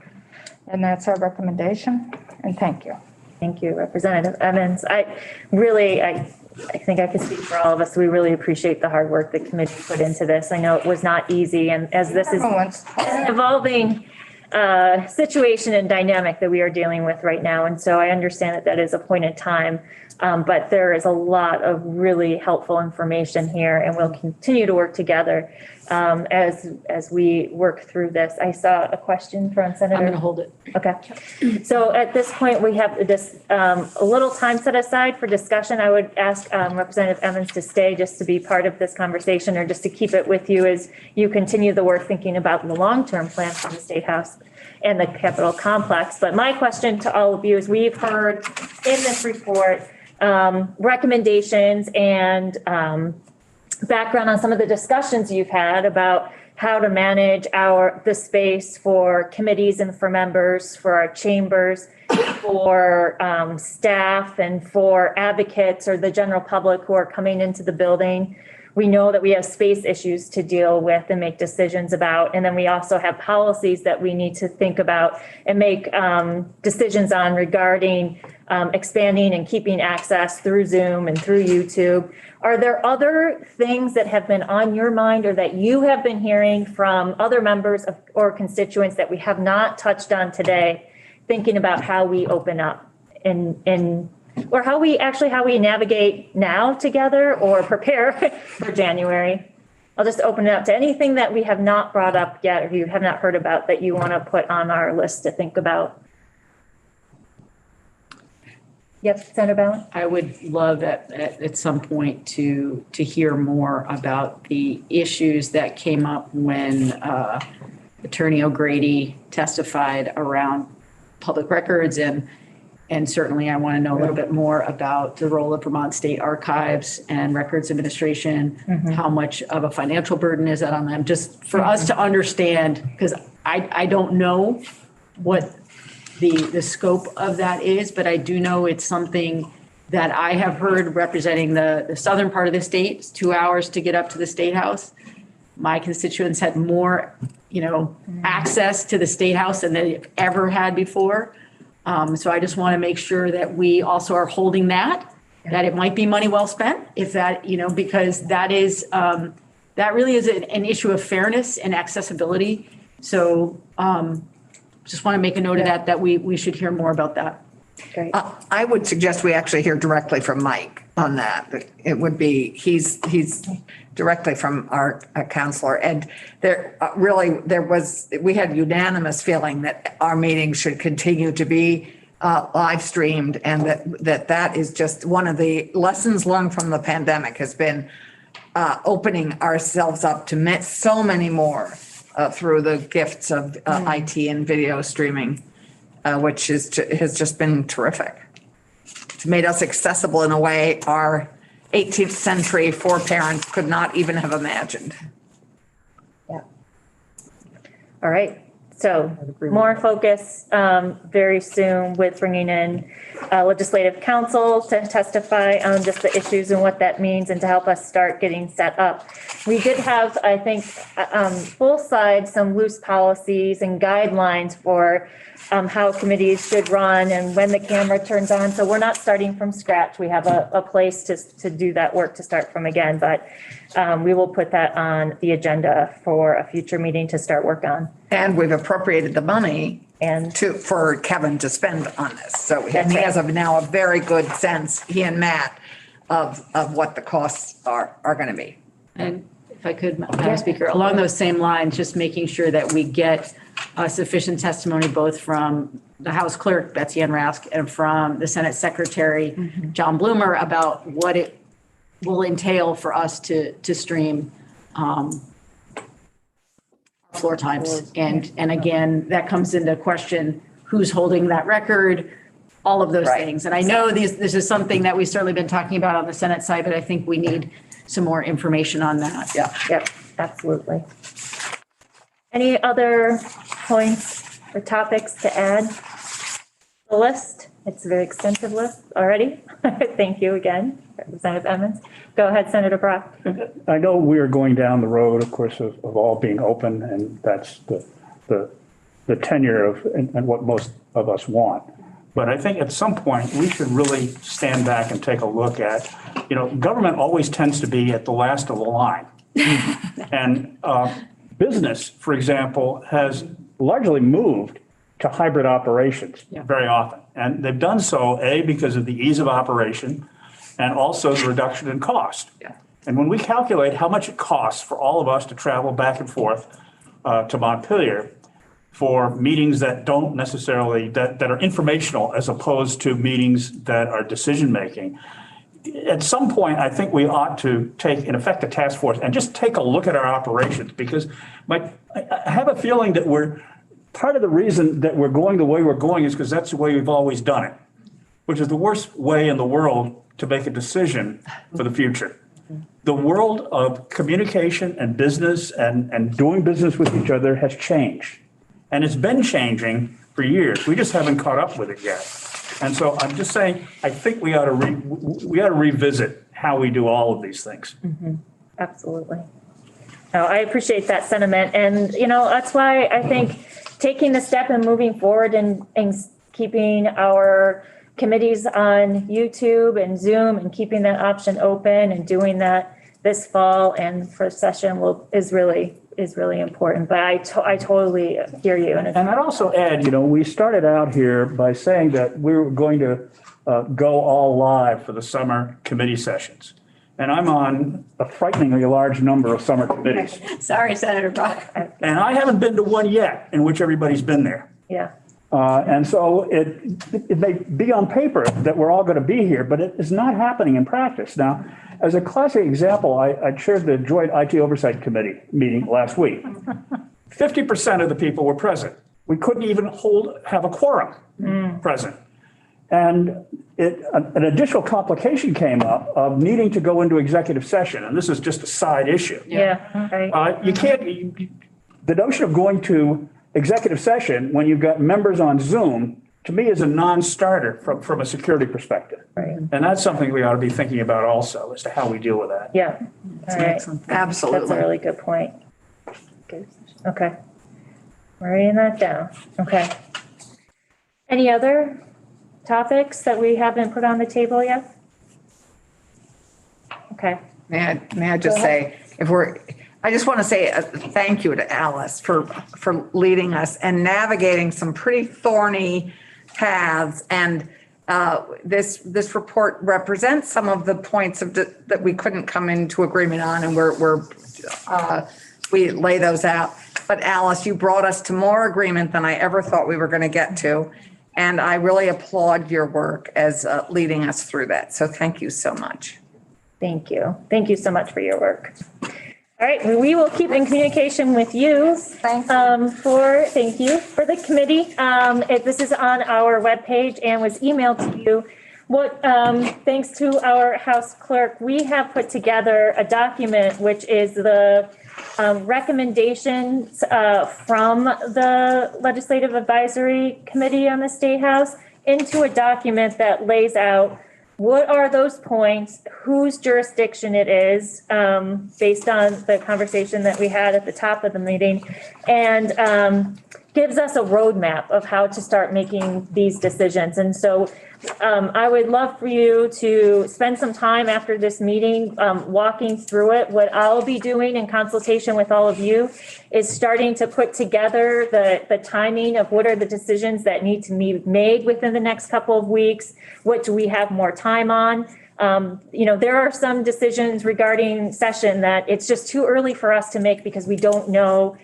and that's our recommendation, and thank you. Thank you, Representative Evans. I think I can speak for all of us. We really appreciate the hard work the committee put into this. I know it was not easy, and as this is an evolving situation and dynamic that we are dealing with right now. And so I understand that is a point in time, but there is a lot of really helpful information here, and we'll continue to work together as we work through this. I saw a question from Senator. I'm going to hold it. Okay. So at this point, we have just a little time set aside for discussion. I would ask Representative Evans to stay just to be part of this conversation, or just to keep it with you as you continue the work thinking about the long-term plan for the State House and the Capitol complex. But my question to all of you is, we've heard in this report recommendations and background on some of the discussions you've had about how to manage the space for committees and for members, for our chambers, for staff, and for advocates or the general public who are coming into the building. We know that we have space issues to deal with and make decisions about. And then we also have policies that we need to think about and make decisions on regarding expanding and keeping access through Zoom and through YouTube. Are there other things that have been on your mind or that you have been hearing from other members or constituents that we have not touched on today, thinking about how we open up or how we navigate now together or prepare for January? I'll just open it up to anything that we have not brought up yet or you have not heard about that you want to put on our list to think about. Yes, Senator Ballin? I would love at some point to hear more about the issues that came up when Attorney O'Grady testified around public records, and certainly I want to know a little bit more about the role of Vermont State Archives and Records Administration. How much of a financial burden is that on them? Just for us to understand, because I don't know what the scope of that is, but I do know it's something that I have heard representing the southern part of the state. It's 2 hours to get up to the State House. My constituents had more access to the State House than they've ever had before. So I just want to make sure that we also are holding that it might be money well spent if that, because that is, that really is an issue of fairness and accessibility. So just want to make a note of that we should hear more about that. Great. I would suggest we actually hear directly from Mike on that. It would be, he's directly from our counselor. And we had unanimous feeling that our meetings should continue to be live streamed, and that is just one of the lessons learned from the pandemic has been opening ourselves up to so many more through the gifts of IT and video streaming, which has just been terrific. It's made us accessible in a way our 18th century foreparents could not even have imagined. Yeah. All right. So more focus very soon with bringing in legislative counsel to testify on just the issues and what that means and to help us start getting set up. We did have, I think, full side, some loose policies and guidelines for how committees should run and when the camera turns on. So we're not starting from scratch. We have a place to do that work to start from again, but we will put that on the agenda for a future meeting to start work on. And we've appropriated the money And for Kevin to spend on this. So he has now a very good sense, he and Matt, of what the costs are going to be. And if I could, Madam Speaker, along those same lines, just making sure that we get sufficient testimony both from the House Clerk, Betsy Ann Rask, and from the Senate Secretary, John Bloomer, about what it will entail for us to stream floor times. And again, that comes into question, who's holding that record, all of those things. And I know this is something that we've certainly been talking about on the Senate side, but I think we need some more information on that. Yeah. yep, absolutely. Any other points or topics to add? The list, it's a very extensive list already. Thank you again, Representative Emmons. Go ahead, Senator Brock. I know we are going down the road, of course, of all being open, and that's the tenure of and what most of us want. But I think at some point we should really stand back and take a look at, government always tends to be at the last of the line. And business, for example, has largely moved to hybrid operations very often. And they've done so, because of the ease of operation and also the reduction in cost. Yeah. And when we calculate how much it costs for all of us to travel back and forth to Montpelier for meetings that don't necessarily, that are informational as opposed to meetings that are decision-making, at some point, I think we ought to take, in effect, a task force and just take a look at our operations, because I have a feeling that part of the reason that we're going the way we're going is because that's the way we've always done it, which is the worst way in the world to make a decision for the future. The world of communication and business and doing business with each other has changed. And it's been changing for years. We just haven't caught up with it yet. And so I'm just saying, I think we ought to revisit how we do all of these things. Mm-hmm. Absolutely. No, I appreciate that sentiment. And, that's why I think taking the step and moving forward and keeping our committees on YouTube and Zoom and keeping that option open and doing that this fall and first session is really important. But I totally hear you. And I'd also add, we started out here by saying that we were going to go all live for the summer committee sessions. And I'm on a frighteningly large number of summer committees. Sorry, Senator Brock. And I haven't been to one yet in which everybody's been there. Yeah. And so it may be on paper that we're all going to be here, but it is not happening in practice. Now, as a classic example, I chaired the Joint IT Oversight Committee meeting last week. 50% of the people were present. We couldn't even have a quorum present. And an additional complication came up of needing to go into executive session. And this is just a side issue. Yeah. Right. The notion of going to executive session when you've got members on Zoom, to me, is a non-starter from a security perspective. Right. And that's something we ought to be thinking about also as to how we deal with that. Yeah. All right. Absolutely. That's a really good point. Okay. Writing that down. Okay. Any other topics that we haven't put on the table yet? Okay. May I just say, I just want to say a thank you to Alice for leading us and navigating some pretty thorny paths. And this report represents some of the points that we couldn't come into agreement on, and we lay those out. But Alice, you brought us to more agreement than I ever thought we were going to get to. And I really applaud your work as leading us through that. So thank you so much. Thank you. Thank you so much for your work. All right, we will keep in communication with you. Thank you for the committee. This is on our webpage and was emailed to you. Thanks to our House clerk, we have put together a document which is the recommendations from the Legislative Advisory Committee on the State House into a document that lays out what are those points, whose jurisdiction it is, based on the conversation that we had at the top of the meeting, and gives us a roadmap of how to start making these decisions. And so I would love for you to spend some time after this meeting walking through it. What I'll be doing in consultation with all of you is starting to put together the timing of what are the decisions that need to be made within the next couple of weeks. What do we have more time on? There are some decisions regarding session that it's just too early for us to make because we don't know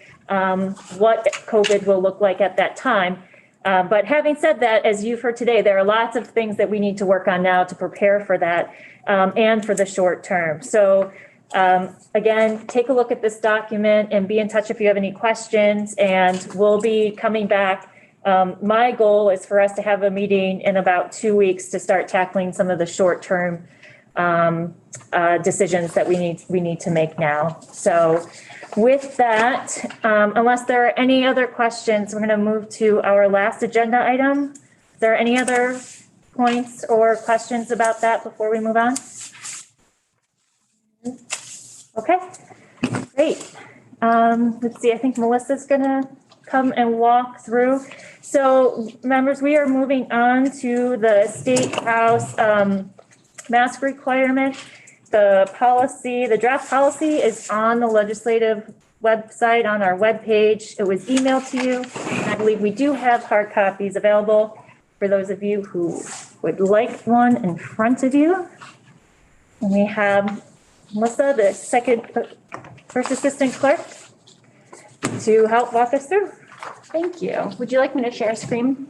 what COVID will look like at that time. But having said that, as you've heard today, there are lots of things that we need to work on now to prepare for that and for the short term. So again, take a look at this document and be in touch if you have any questions, and we'll be coming back. My goal is for us to have a meeting in about 2 weeks to start tackling some of the short term decisions that we need to make now. So with that, unless there are any other questions, we're going to move to our last agenda item. Is there any other points or questions about that before we move on? Okay, great. Let's see, I think Melissa's going to come and walk through. So members, we are moving on to the State House mask requirement. The policy, the draft policy is on the legislative website on our webpage. It was emailed to you. I believe we do have hard copies available for those of you who would like one in front of you. And we have Melissa, the first assistant clerk, to help walk us through. Thank you. Would you like me to share a screen?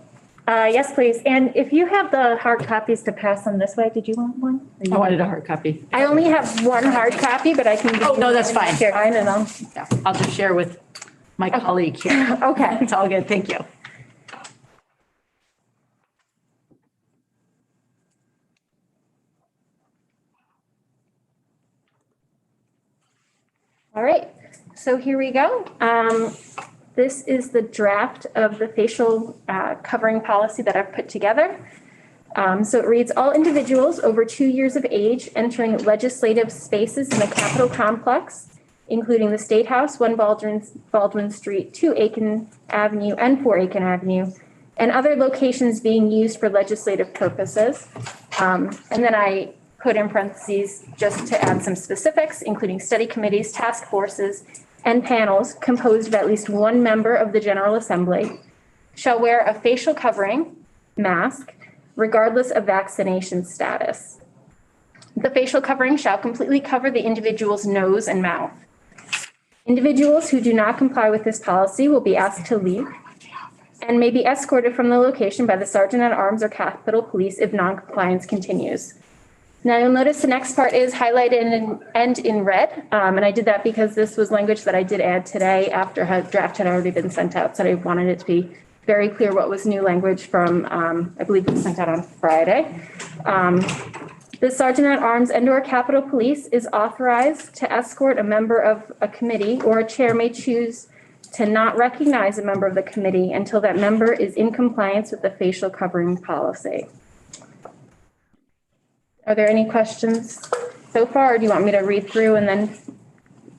Yes, please. And if you have the hard copies to pass them this way, did you want one? I wanted a hard copy. I only have one hard copy, but I can. Oh, no, that's fine. Here, I don't know. Yeah, I'll just share with my colleague here. Okay. It's all good. Thank you. All right. So here we go. This is the draft of the facial covering policy that I've put together. So it reads, all individuals over 2 years of age entering legislative spaces in the Capitol complex, including the State House, 1 Baldwin Street, 2 Aiken Avenue, and 4 Aiken Avenue, and other locations being used for legislative purposes. And then I put in parentheses just to add some specifics, including study committees, task forces, and panels composed of at least 1 member of the General Assembly shall wear a facial covering mask, regardless of vaccination status. The facial covering shall completely cover the individual's nose and mouth. Individuals who do not comply with this policy will be asked to leave and may be escorted from the location by the Sergeant at Arms or Capitol Police if noncompliance continues. Now you'll notice the next part is highlighted and in red. And I did that because this was language that I did add today after a draft had already been sent out. So I wanted it to be very clear what was new language from, I believe it was sent out on Friday. The Sergeant at Arms and/or Capitol Police is authorized to escort a member of a committee, or a chair may choose to not recognize a member of the committee until that member is in compliance with the facial covering policy. Are there any questions so far, or do you want me to read through and then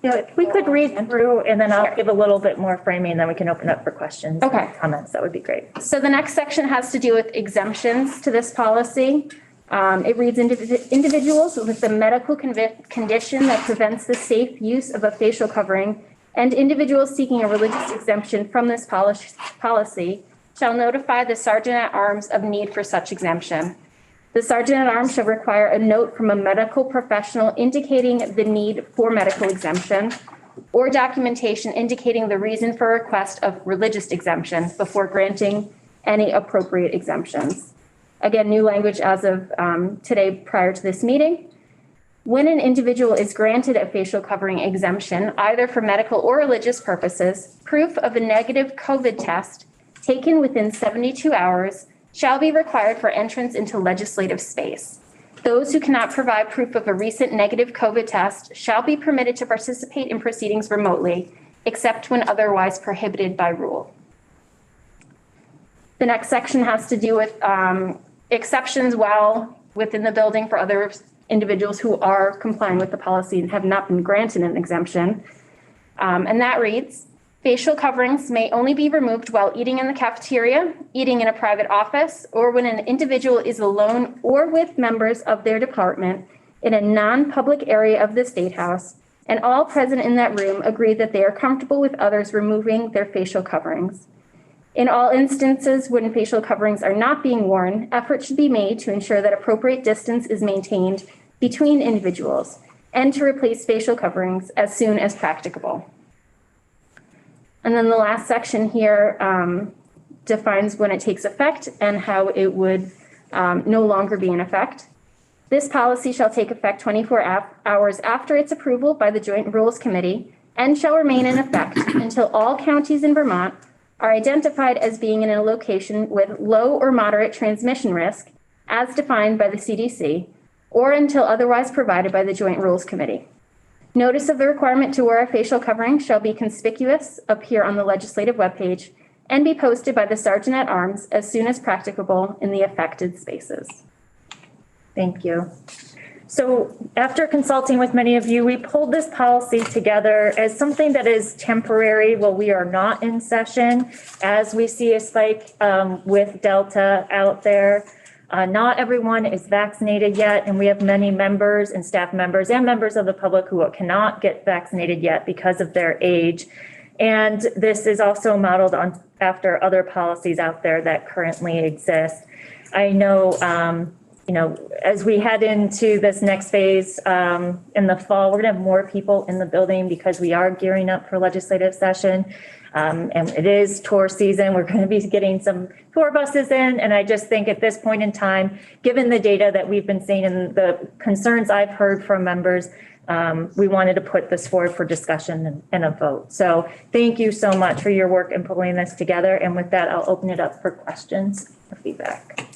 Yeah, we could read through and then I'll give a little bit more framing and then we can open up for questions. Okay. And comments. That would be great. So the next section has to do with exemptions to this policy. It reads individuals with a medical condition that prevents the safe use of a facial covering and individuals seeking a religious exemption from this policy shall notify the sergeant at arms of need for such exemption. The sergeant at arms shall require a note from a medical professional indicating the need for medical exemption or documentation indicating the reason for request of religious exemption before granting any appropriate exemptions. Again, new language as of today prior to this meeting. When an individual is granted a facial covering exemption, either for medical or religious purposes, proof of a negative COVID test taken within 72 hours shall be required for entrance into legislative space. Those who cannot provide proof of a recent negative COVID test shall be permitted to participate in proceedings remotely, except when otherwise prohibited by rule. The next section has to do with exceptions while within the building for other individuals who are complying with the policy and have not been granted an exemption. And that reads, facial coverings may only be removed while eating in the cafeteria, eating in a private office, or when an individual is alone or with members of their department in a non-public area of the State House, and all present in that room agree that they are comfortable with others removing their facial coverings. In all instances when facial coverings are not being worn, effort should be made to ensure that appropriate distance is maintained between individuals and to replace facial coverings as soon as practicable. And then the last section here defines when it takes effect and how it would no longer be in effect. This policy shall take effect 24 hours after its approval by the Joint Rules Committee and shall remain in effect until all counties in Vermont are identified as being in a location with low or moderate transmission risk as defined by the CDC or until otherwise provided by the Joint Rules Committee. Notice of the requirement to wear a facial covering shall be conspicuous, appear on the legislative webpage, and be posted by the Sergeant at Arms as soon as practicable in the affected spaces. Thank you. So after consulting with many of you, we pulled this policy together as something that is temporary while we are not in session, as we see a spike with Delta out there. Not everyone is vaccinated yet, and we have many members and staff members and members of the public who cannot get vaccinated yet because of their age. And this is also modeled on after other policies out there that currently exist. I know, as we head into this next phase in the fall, we're going to have more people in the building because we are gearing up for legislative session. And it is tour season. We're going to be getting some tour buses in. And I just think at this point in time, given the data that we've been seeing and the concerns I've heard from members, we wanted to put this forward for discussion and a vote. So thank you so much for your work in pulling this together. And with that, I'll open it up for questions or feedback.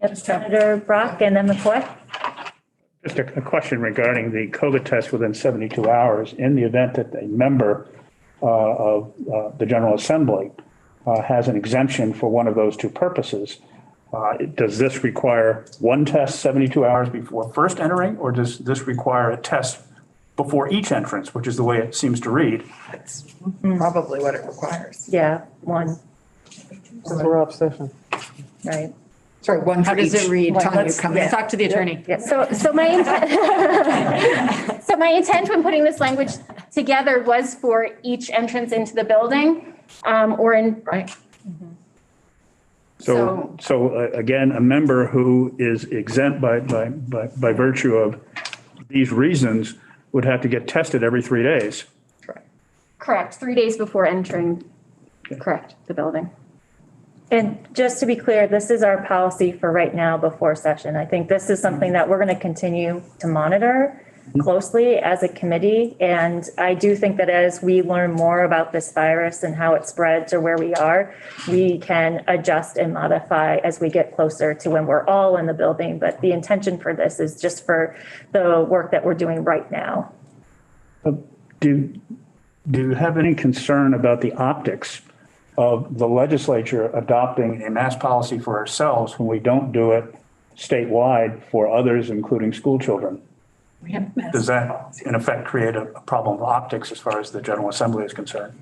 Yep, Senator Brock and then McCoy. Just a question regarding the COVID test within 72 hours. In the event that a member of the General Assembly has an exemption for one of those two purposes, does this require one test 72 hours before first entering, or does this require a test before each entrance, which is the way it seems to read? That's probably what it requires. Yeah, one, We're off session. right. Sorry, one for How does each it read? time you come in. Talk to the attorney. Yeah. So my intent, so my intent when putting this language together was for each entrance into the building, or in. Right. So again, a member who is exempt by virtue of these reasons would have to get tested every 3 days. Correct, 3 days before entering, correct, the building. And just to be clear, this is our policy for right now before session. I think this is something that we're going to continue to monitor closely as a committee. And I do think that as we learn more about this virus and how it spreads or where we are, we can adjust and modify as we get closer to when we're all in the building. But the intention for this is just for the work that we're doing right now. Do you have any concern about the optics of the legislature adopting a mask policy for ourselves when we don't do it statewide for others, including school children? does that in effect create a problem of optics as far as the General Assembly is concerned?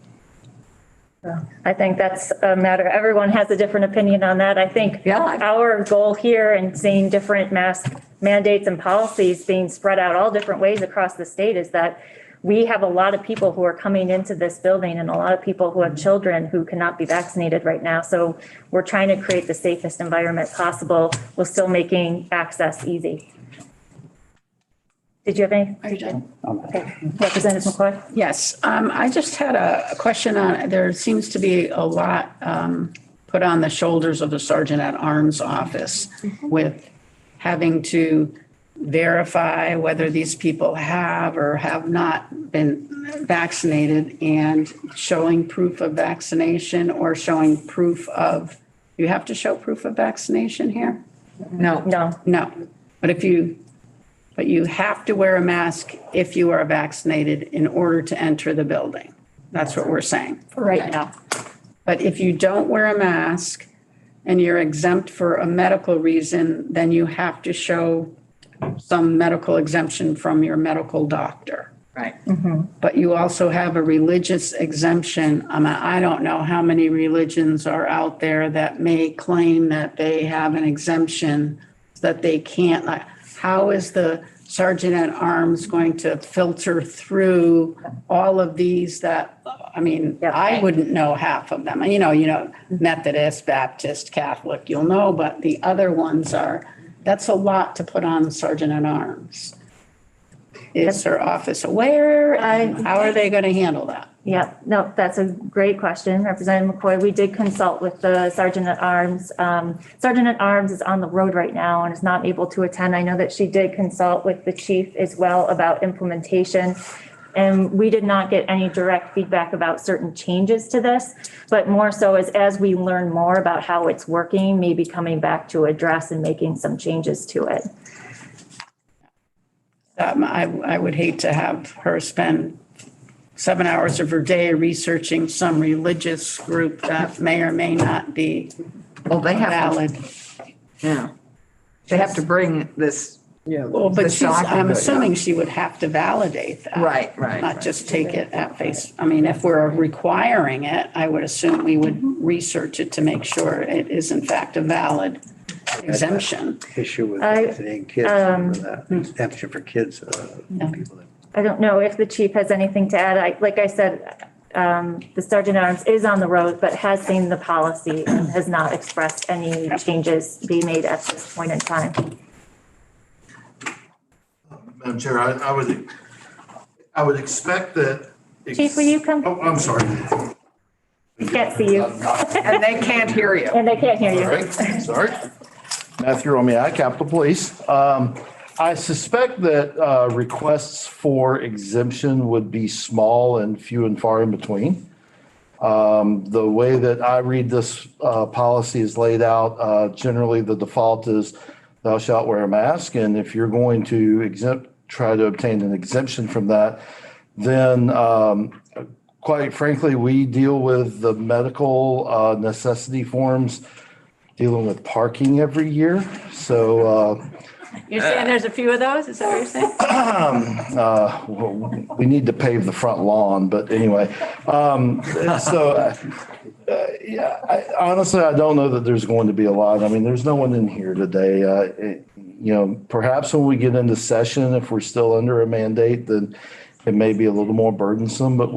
I think that's a matter, everyone has a different opinion on that. I think Yeah. our goal here in seeing different mask mandates and policies being spread out all different ways across the state is that we have a lot of people who are coming into this building and a lot of people who have children who cannot be vaccinated right now. So we're trying to create the safest environment possible while still making access easy. Did you have any? Are you done? Okay. Representative McCoy? Yes, I just had a question on, there seems to be a lot put on the shoulders of the Sergeant at Arms office with having to verify whether these people have or have not been vaccinated and showing proof of vaccination or showing proof of, you have to show proof of vaccination here? No. No. No, but you have to wear a mask if you are vaccinated in order to enter the building. That's what we're saying. For right now. But if you don't wear a mask and you're exempt for a medical reason, then you have to show some medical exemption from your medical doctor. Right. But you also have a religious exemption. I don't know how many religions are out there that may claim that they have an exemption that they can't. Like, how is the Sergeant at Arms going to filter through all of these that, I mean, I wouldn't know half of them. You know, Methodist, Baptist, Catholic, you'll know, but the other ones that's a lot to put on the Sergeant at Arms. Is her office aware? And how are they going to handle that? Yeah, no, that's a great question, Representative McCoy. We did consult with the Sergeant at Arms. Sergeant at Arms is on the road right now and is not able to attend. I know that she did consult with the chief as well about implementation. And we did not get any direct feedback about certain changes to this, but more so as we learn more about how it's working, maybe coming back to address and making some changes to it. I would hate to have her spend 7 hours of her day researching some religious group that may or may not be Well, they have valid. Yeah. They have to bring this. Well, but this I'm document, assuming she would have to validate that. Right. Not just take it at face. I mean, if we're requiring it, I would assume we would research it to make sure it is in fact a valid exemption. Issue with vaccinating kids, remember that exemption for kids, people that. I don't know if the chief has anything to add. Like I said, the Sergeant at Arms is on the road, but has seen the policy and has not expressed any changes be made at this point in time. Madam Chair, I would expect that. Chief, will you come? Oh, I'm sorry. Can't see you. And they can't hear you. And they can't hear you. All right, sorry. Matthew Romiak, Capitol Police. I suspect that requests for exemption would be small and few and far in between. The way that I read this policy is laid out, generally the default is thou shalt wear a mask. And if you're going to try to obtain an exemption from that, then quite frankly, we deal with the medical necessity forms dealing with parking every year. So You're saying there's a few of those? Is that what you're saying? we need to pave the front lawn, but anyway. Honestly, I don't know that there's going to be a lot. I mean, there's no one in here today. Perhaps when we get into session, if we're still under a mandate, then it may be a little more burdensome, but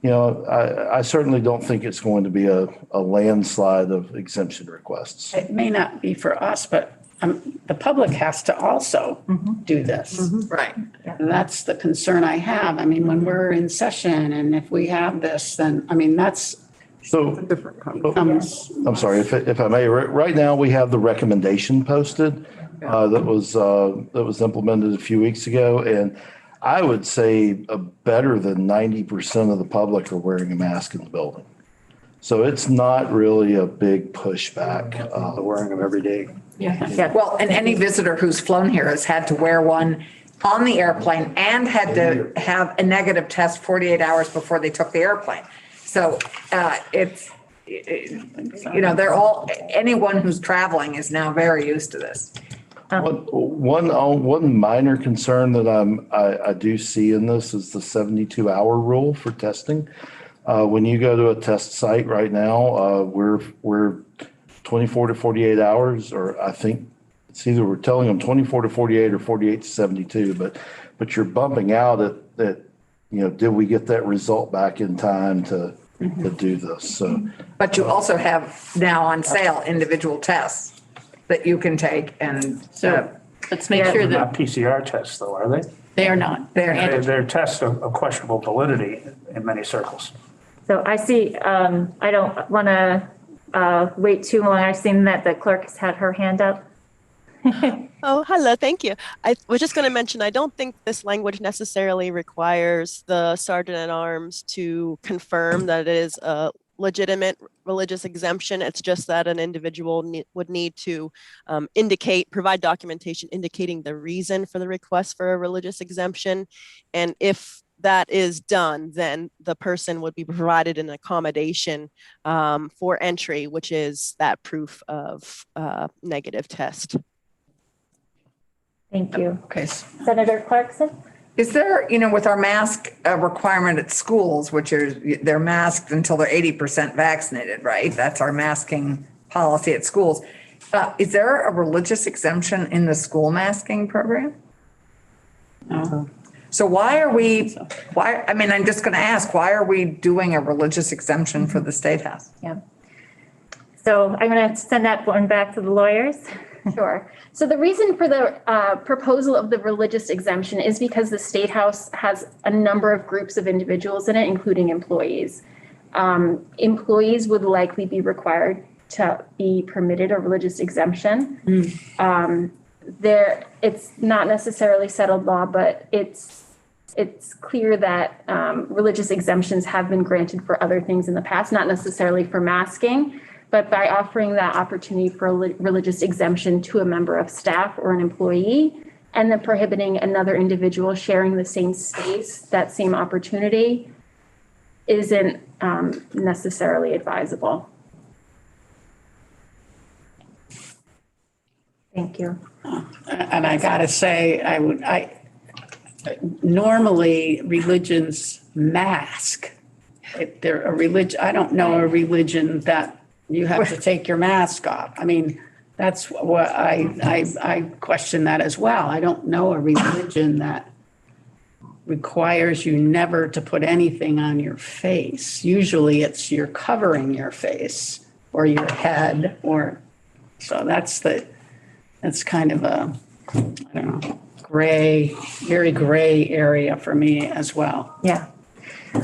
I certainly don't think it's going to be a landslide of exemption requests. It may not be for us, but the public has to also do this. Right. And that's the concern I have. I mean, when we're in session and if we have this, then, I mean, that's. So, I'm sorry, if I may, right now we have the recommendation posted that was implemented a few weeks ago. And I would say better than 90% of the public are wearing a mask in the building. So it's not really a big pushback. They're wearing them every day. Yeah. Well, and any visitor who's flown here has had to wear one on the airplane and had to have a negative test 48 hours before they took the airplane. So they're all, anyone who's traveling is now very used to this. One minor concern that I do see in this is the 72-hour rule for testing. When you go to a test site right now, we're 24 to 48 hours, or I think it's either we're telling them 24 to 48 or 48 to 72, but you're bumping out at did we get that result back in time to do this? So, But you also have now on sale individual tests that you can take and. So let's make sure They're not that PCR tests though, are they? they are not. They're tests of questionable validity in many circles. So I see, I don't want to wait too long. I've seen that the clerk has had her hand up. Oh, hello, thank you. I was just going to mention, I don't think this language necessarily requires the sergeant at arms to confirm that it is a legitimate religious exemption. It's just that an individual would need to provide documentation indicating the reason for the request for a religious exemption. And if that is done, then the person would be provided an accommodation for entry, which is that proof of negative test. Thank you. Okay. Senator Clarkson? Is there, with our mask requirement at schools, which is they're masked until they're 80% vaccinated, right? That's our masking policy at schools. Is there a religious exemption in the school masking program? No. So I'm just going to ask, why are we doing a religious exemption for the State House? Yeah. So I'm going to send that one back to the lawyers. Sure. So the reason for the proposal of the religious exemption is because the State House has a number of groups of individuals in it, including employees. Employees would likely be required to be permitted a religious exemption. It's not necessarily settled law, but it's clear that religious exemptions have been granted for other things in the past, not necessarily for masking. But by offering that opportunity for a religious exemption to a member of staff or an employee, and then prohibiting another individual sharing the same space, that same opportunity, isn't necessarily advisable. Thank you. And I gotta say, normally religions mask. If they're a religion, I don't know a religion that you have to take your mask off. I mean, that's what I question that as well. I don't know a religion that requires you never to put anything on your face. Usually it's you're covering your face or your head so that's kind of a, I don't know, very gray area for me as well. Yeah.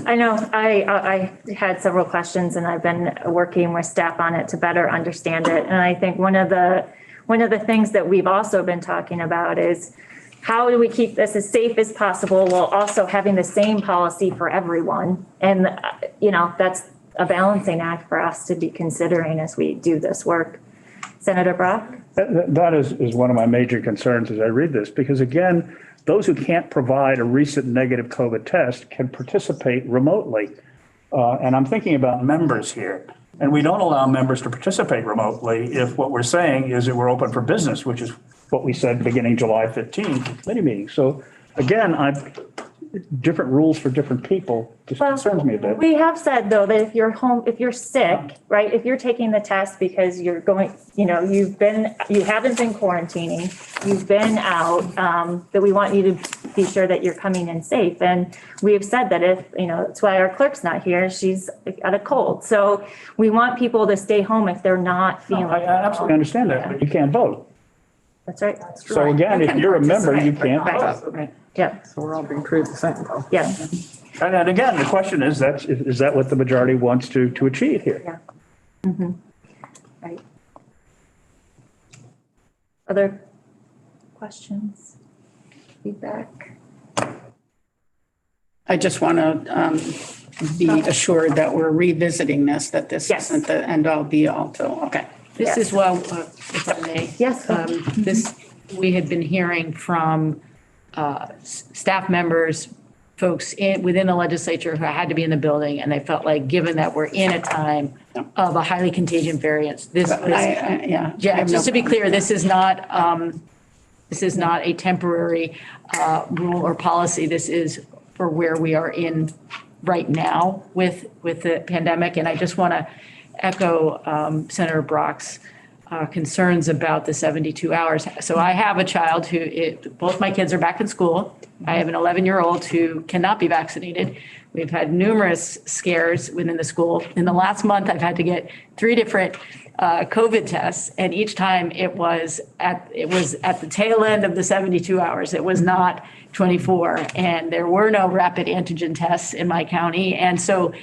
I know I had several questions and I've been working with staff on it to better understand it. And I think one of the things that we've also been talking about is how do we keep this as safe as possible while also having the same policy for everyone? And, that's a balancing act for us to be considering as we do this work. Senator Brock? That is one of my major concerns as I read this, because again, those who can't provide a recent negative COVID test can participate remotely. And I'm thinking about members here. And we don't allow members to participate remotely if what we're saying is that we're open for business, which is what we said beginning July 15th committee meeting. So again, different rules for different people just concerns me a bit. We have said though, that if you're home, if you're sick, right, if you're taking the test because you're going, you haven't been quarantining, you've been out, that we want you to be sure that you're coming in safe. And we have said that if, that's why our clerk's not here, she's got a cold. So we want people to stay home if they're not feeling. I absolutely understand that, but you can't vote. That's right. So again, if you're a member, you can't vote. Right. Yeah. So we're all being treated the same, though. Yeah. And again, the question is that what the majority wants to achieve here? Yeah. Mm-hmm. Right. Other questions? Feedback? I just want to be assured that we're revisiting this, that this Yes. isn't the end all be all. So, okay. This Yes. is, well, if I may. Yes. We had been hearing from staff members, folks within the legislature who had to be in the building, and they felt like, given that we're in a time of a highly contagious variant, this was, Yeah. yeah, just to be clear, this is not This is not a temporary rule or policy. This is for where we are in right now with the pandemic. And I just want to echo Senator Brock's concerns about the 72 hours. So I have a child both my kids are back in school. I have an 11-year-old who cannot be vaccinated. We've had numerous scares within the school. In the last month, I've had to get 3 different COVID tests, and each time it was at the tail end of the 72 hours. It was not 24, and there were no rapid antigen tests in my county. And so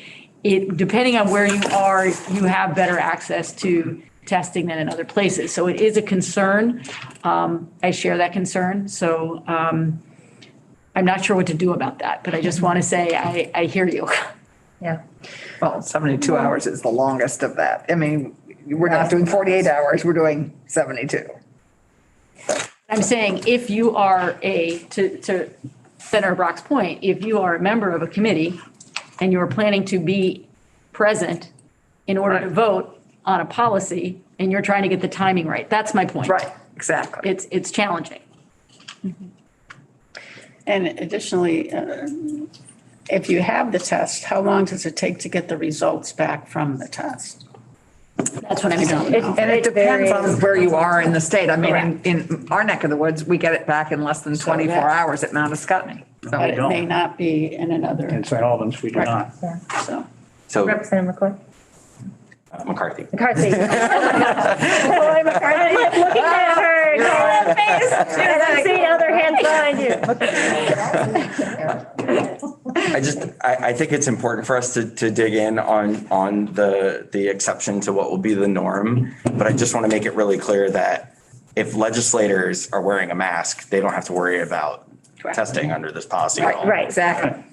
depending on where you are, you have better access to testing than in other places. So it is a concern. I share that concern. So I'm not sure what to do about that, but I just want to say I hear you. Yeah. Well, 72 hours is the longest of that. I mean, we're not doing 48 hours, we're doing 72. I'm saying if you are to Senator Brock's point, if you are a member of a committee and you are planning to be present in order to vote on a policy and you're trying to get the timing right, that's my point. Right, exactly. It's challenging. And additionally, if you have the test, how long does it take to get the results back from the test? That's what I'm saying. And it depends on varies. where you are in the state. I mean, Correct. in our neck of the woods, we get it back in less than 24 hours at Mount Escutney. But it may not be in another, In St. Albans, we do not. so. So Representative McCoy. McCarthy. McCarthy. Boy, McCarthy. I'm like looking at her. And I'm seeing other hands behind you. I think it's important for us to dig in on the exception to what will be the norm. But I just want to make it really clear that if legislators are wearing a mask, they don't have to worry about testing under this policy at all. Right. Exactly.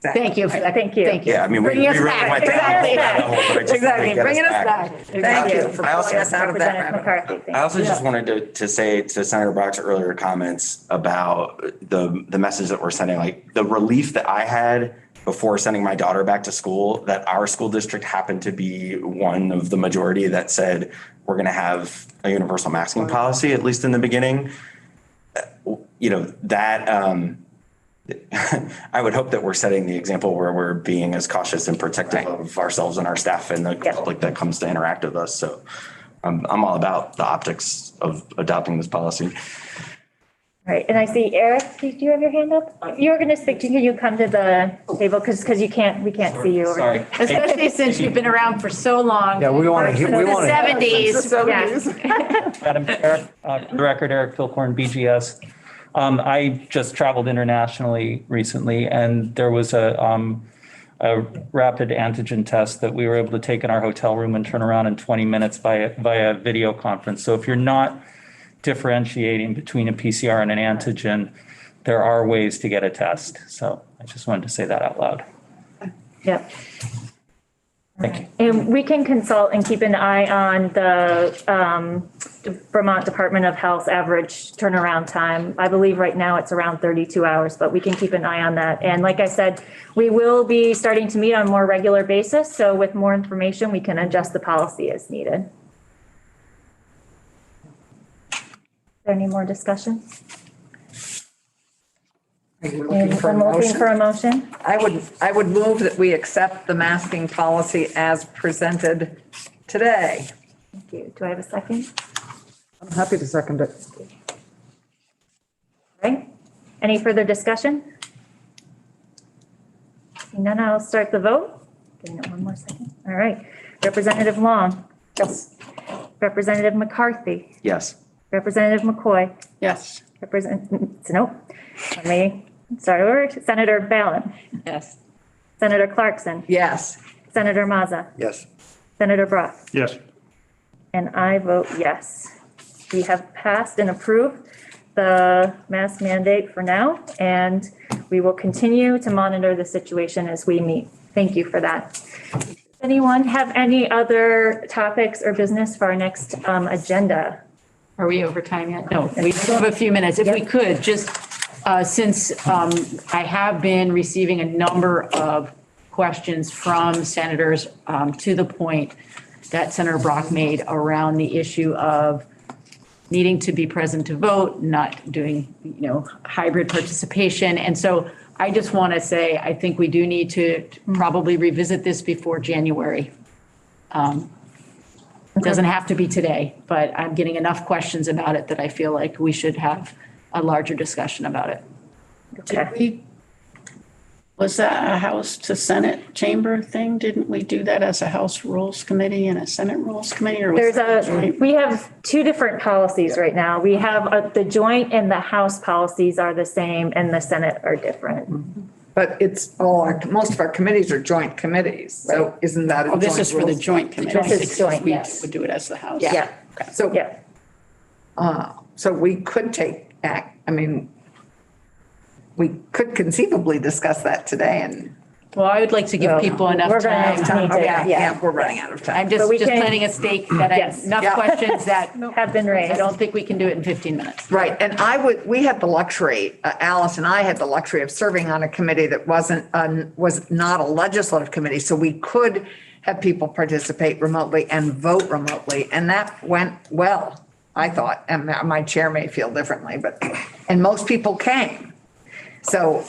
Thank you for that. Thank you. Thank you. Yeah, I mean, we Bringing us really back. went down Exactly. the rabbit hole, but I just wanted to Exactly, get bringing us back. back. Thank you for I also- pulling us out of that Representative rabbit hole. McCarthy. I also just wanted to say to Senator Brock's earlier comments about the message that we're sending, like the relief that I had before sending my daughter back to school, that our school district happened to be one of the majority that said, we're going to have a universal masking policy, at least in the beginning. You know, that, I would hope that we're setting the example where we're being as cautious and protective of ourselves and our staff and the public that comes to interact with us. So I'm all about the optics of adopting this policy. Right, and I see Eric, do you have your hand up? You were gonna speak, can you come to the table, because we can't see you. Sorry. Especially since you've been around for so long. Yeah, we want to, The 70s. Yes. Madam Chair, for the record, Eric Philcorn, BGS. I just traveled internationally recently, and there was a rapid antigen test that we were able to take in our hotel room and turn around in 20 minutes via video conference. So if you're not differentiating between a PCR and an antigen, there are ways to get a test. So I just wanted to say that out loud. Yep. Thank you. And we can consult and keep an eye on the Vermont Department of Health average turnaround time. I believe right now it's around 32 hours, but we can keep an eye on that. And like I said, we will be starting to meet on a more regular basis. So with more information, we can adjust the policy as needed. Is there any more discussion? Are you looking for a I'm looking for motion? a motion. I would move that we accept the masking policy as presented today. Thank you. Do I have a second? I'm happy to second it. Right? Any further discussion? Seeing none, I'll start the vote. Give me one more second. All right. Representative Long. Yes. Representative McCarthy. Yes. Representative McCoy. Yes. Nope. Let me start over. Senator Ballin. Yes. Senator Clarkson. Yes. Senator Mazza. yes. Senator Brock. Yes. And I vote yes. We have passed and approved the mask mandate for now, and we will continue to monitor the situation as we meet. Thank you for that. Does anyone have any other topics or business for our next agenda? Are we over time yet? No, we still have a few minutes. If we could, just since I have been receiving a number of questions from senators to the point that Senator Brock made around the issue of needing to be present to vote, not doing, hybrid participation. And so I just want to say, I think we do need to probably revisit this before January. It doesn't have to be today, but I'm getting enough questions about it that I feel like we should have a larger discussion about it. Okay. Was that a House to Senate chamber thing? Didn't we do that as a House Rules Committee and a Senate Rules Committee? Or was We have two different policies right now. We have the joint and the House policies are the same and the Senate are different. But it's most of our committees are joint committees. So isn't that a Oh, joint? this is for the rules? joint committee. This is joint, We yes. would do it as the House. Yeah. So, Yeah. so we could take act, we could conceivably discuss that today and. Well, I would like to give people enough We're gonna time. need to- Yeah, we're running out of time. I'm just But we can- planting a stake that Yes. enough Yeah. questions that Have been I raised. don't think we can do it in 15 minutes. Right, and we had the luxury, Alice and I had the luxury of serving on a committee that was not a legislative committee, so we could have people participate remotely and vote remotely, and that went well, I thought, and my chair may feel differently, and most people came. So,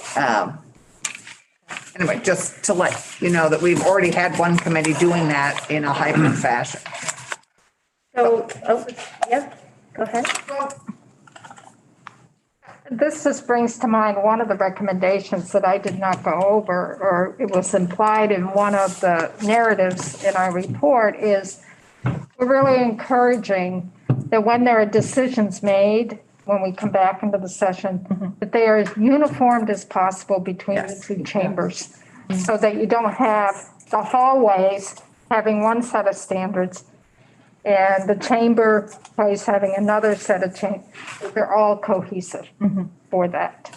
anyway, just to let you know that we've already had one committee doing that in a hybrid fashion. So, yeah, go ahead. This just brings to mind one of the recommendations that I did not go over, or it was implied in one of the narratives in our report, is we're really encouraging that when there are decisions made, when we come back into the session, that they are as uniformed as possible between the two chambers, so that you don't have the hallways having one set of standards and the chamber place having another set of they're all cohesive for that.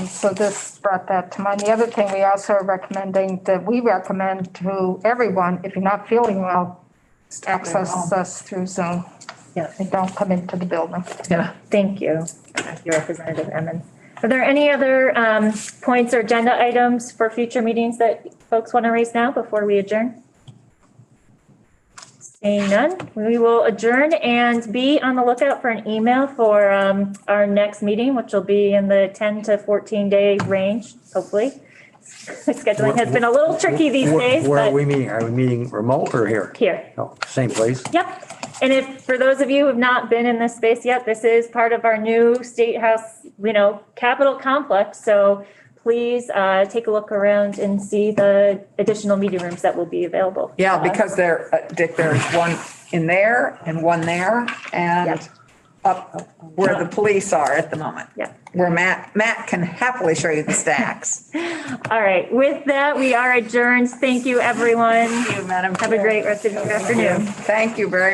So this brought that to mind. The other thing we also are recommending, that we recommend to everyone, if you're not feeling well, access us through Zoom. Yeah. And don't come into the building. Yeah. Thank you, Representative Emmons. Are there any other points or agenda items for future meetings that folks want to raise now before we adjourn? Seeing none, we will adjourn and be on the lookout for an email for our next meeting, which will be in the 10 to 14 day range, hopefully. Scheduling has been a little tricky these days, Where are but we meeting? Are we meeting remote or here? here. No, same place? Yep. And if, for those of you who have not been in this space yet, this is part of our new State House, Capitol complex. So please take a look around and see the additional meeting rooms that will be available. Yeah, because Dick, there's one in there and one there and up where the police are at the moment. Yeah. Where Matt can happily show you the stacks. All right. With that, we are adjourned. Thank you, everyone. Thank you, Madam Have a great rest of your afternoon. Thank you very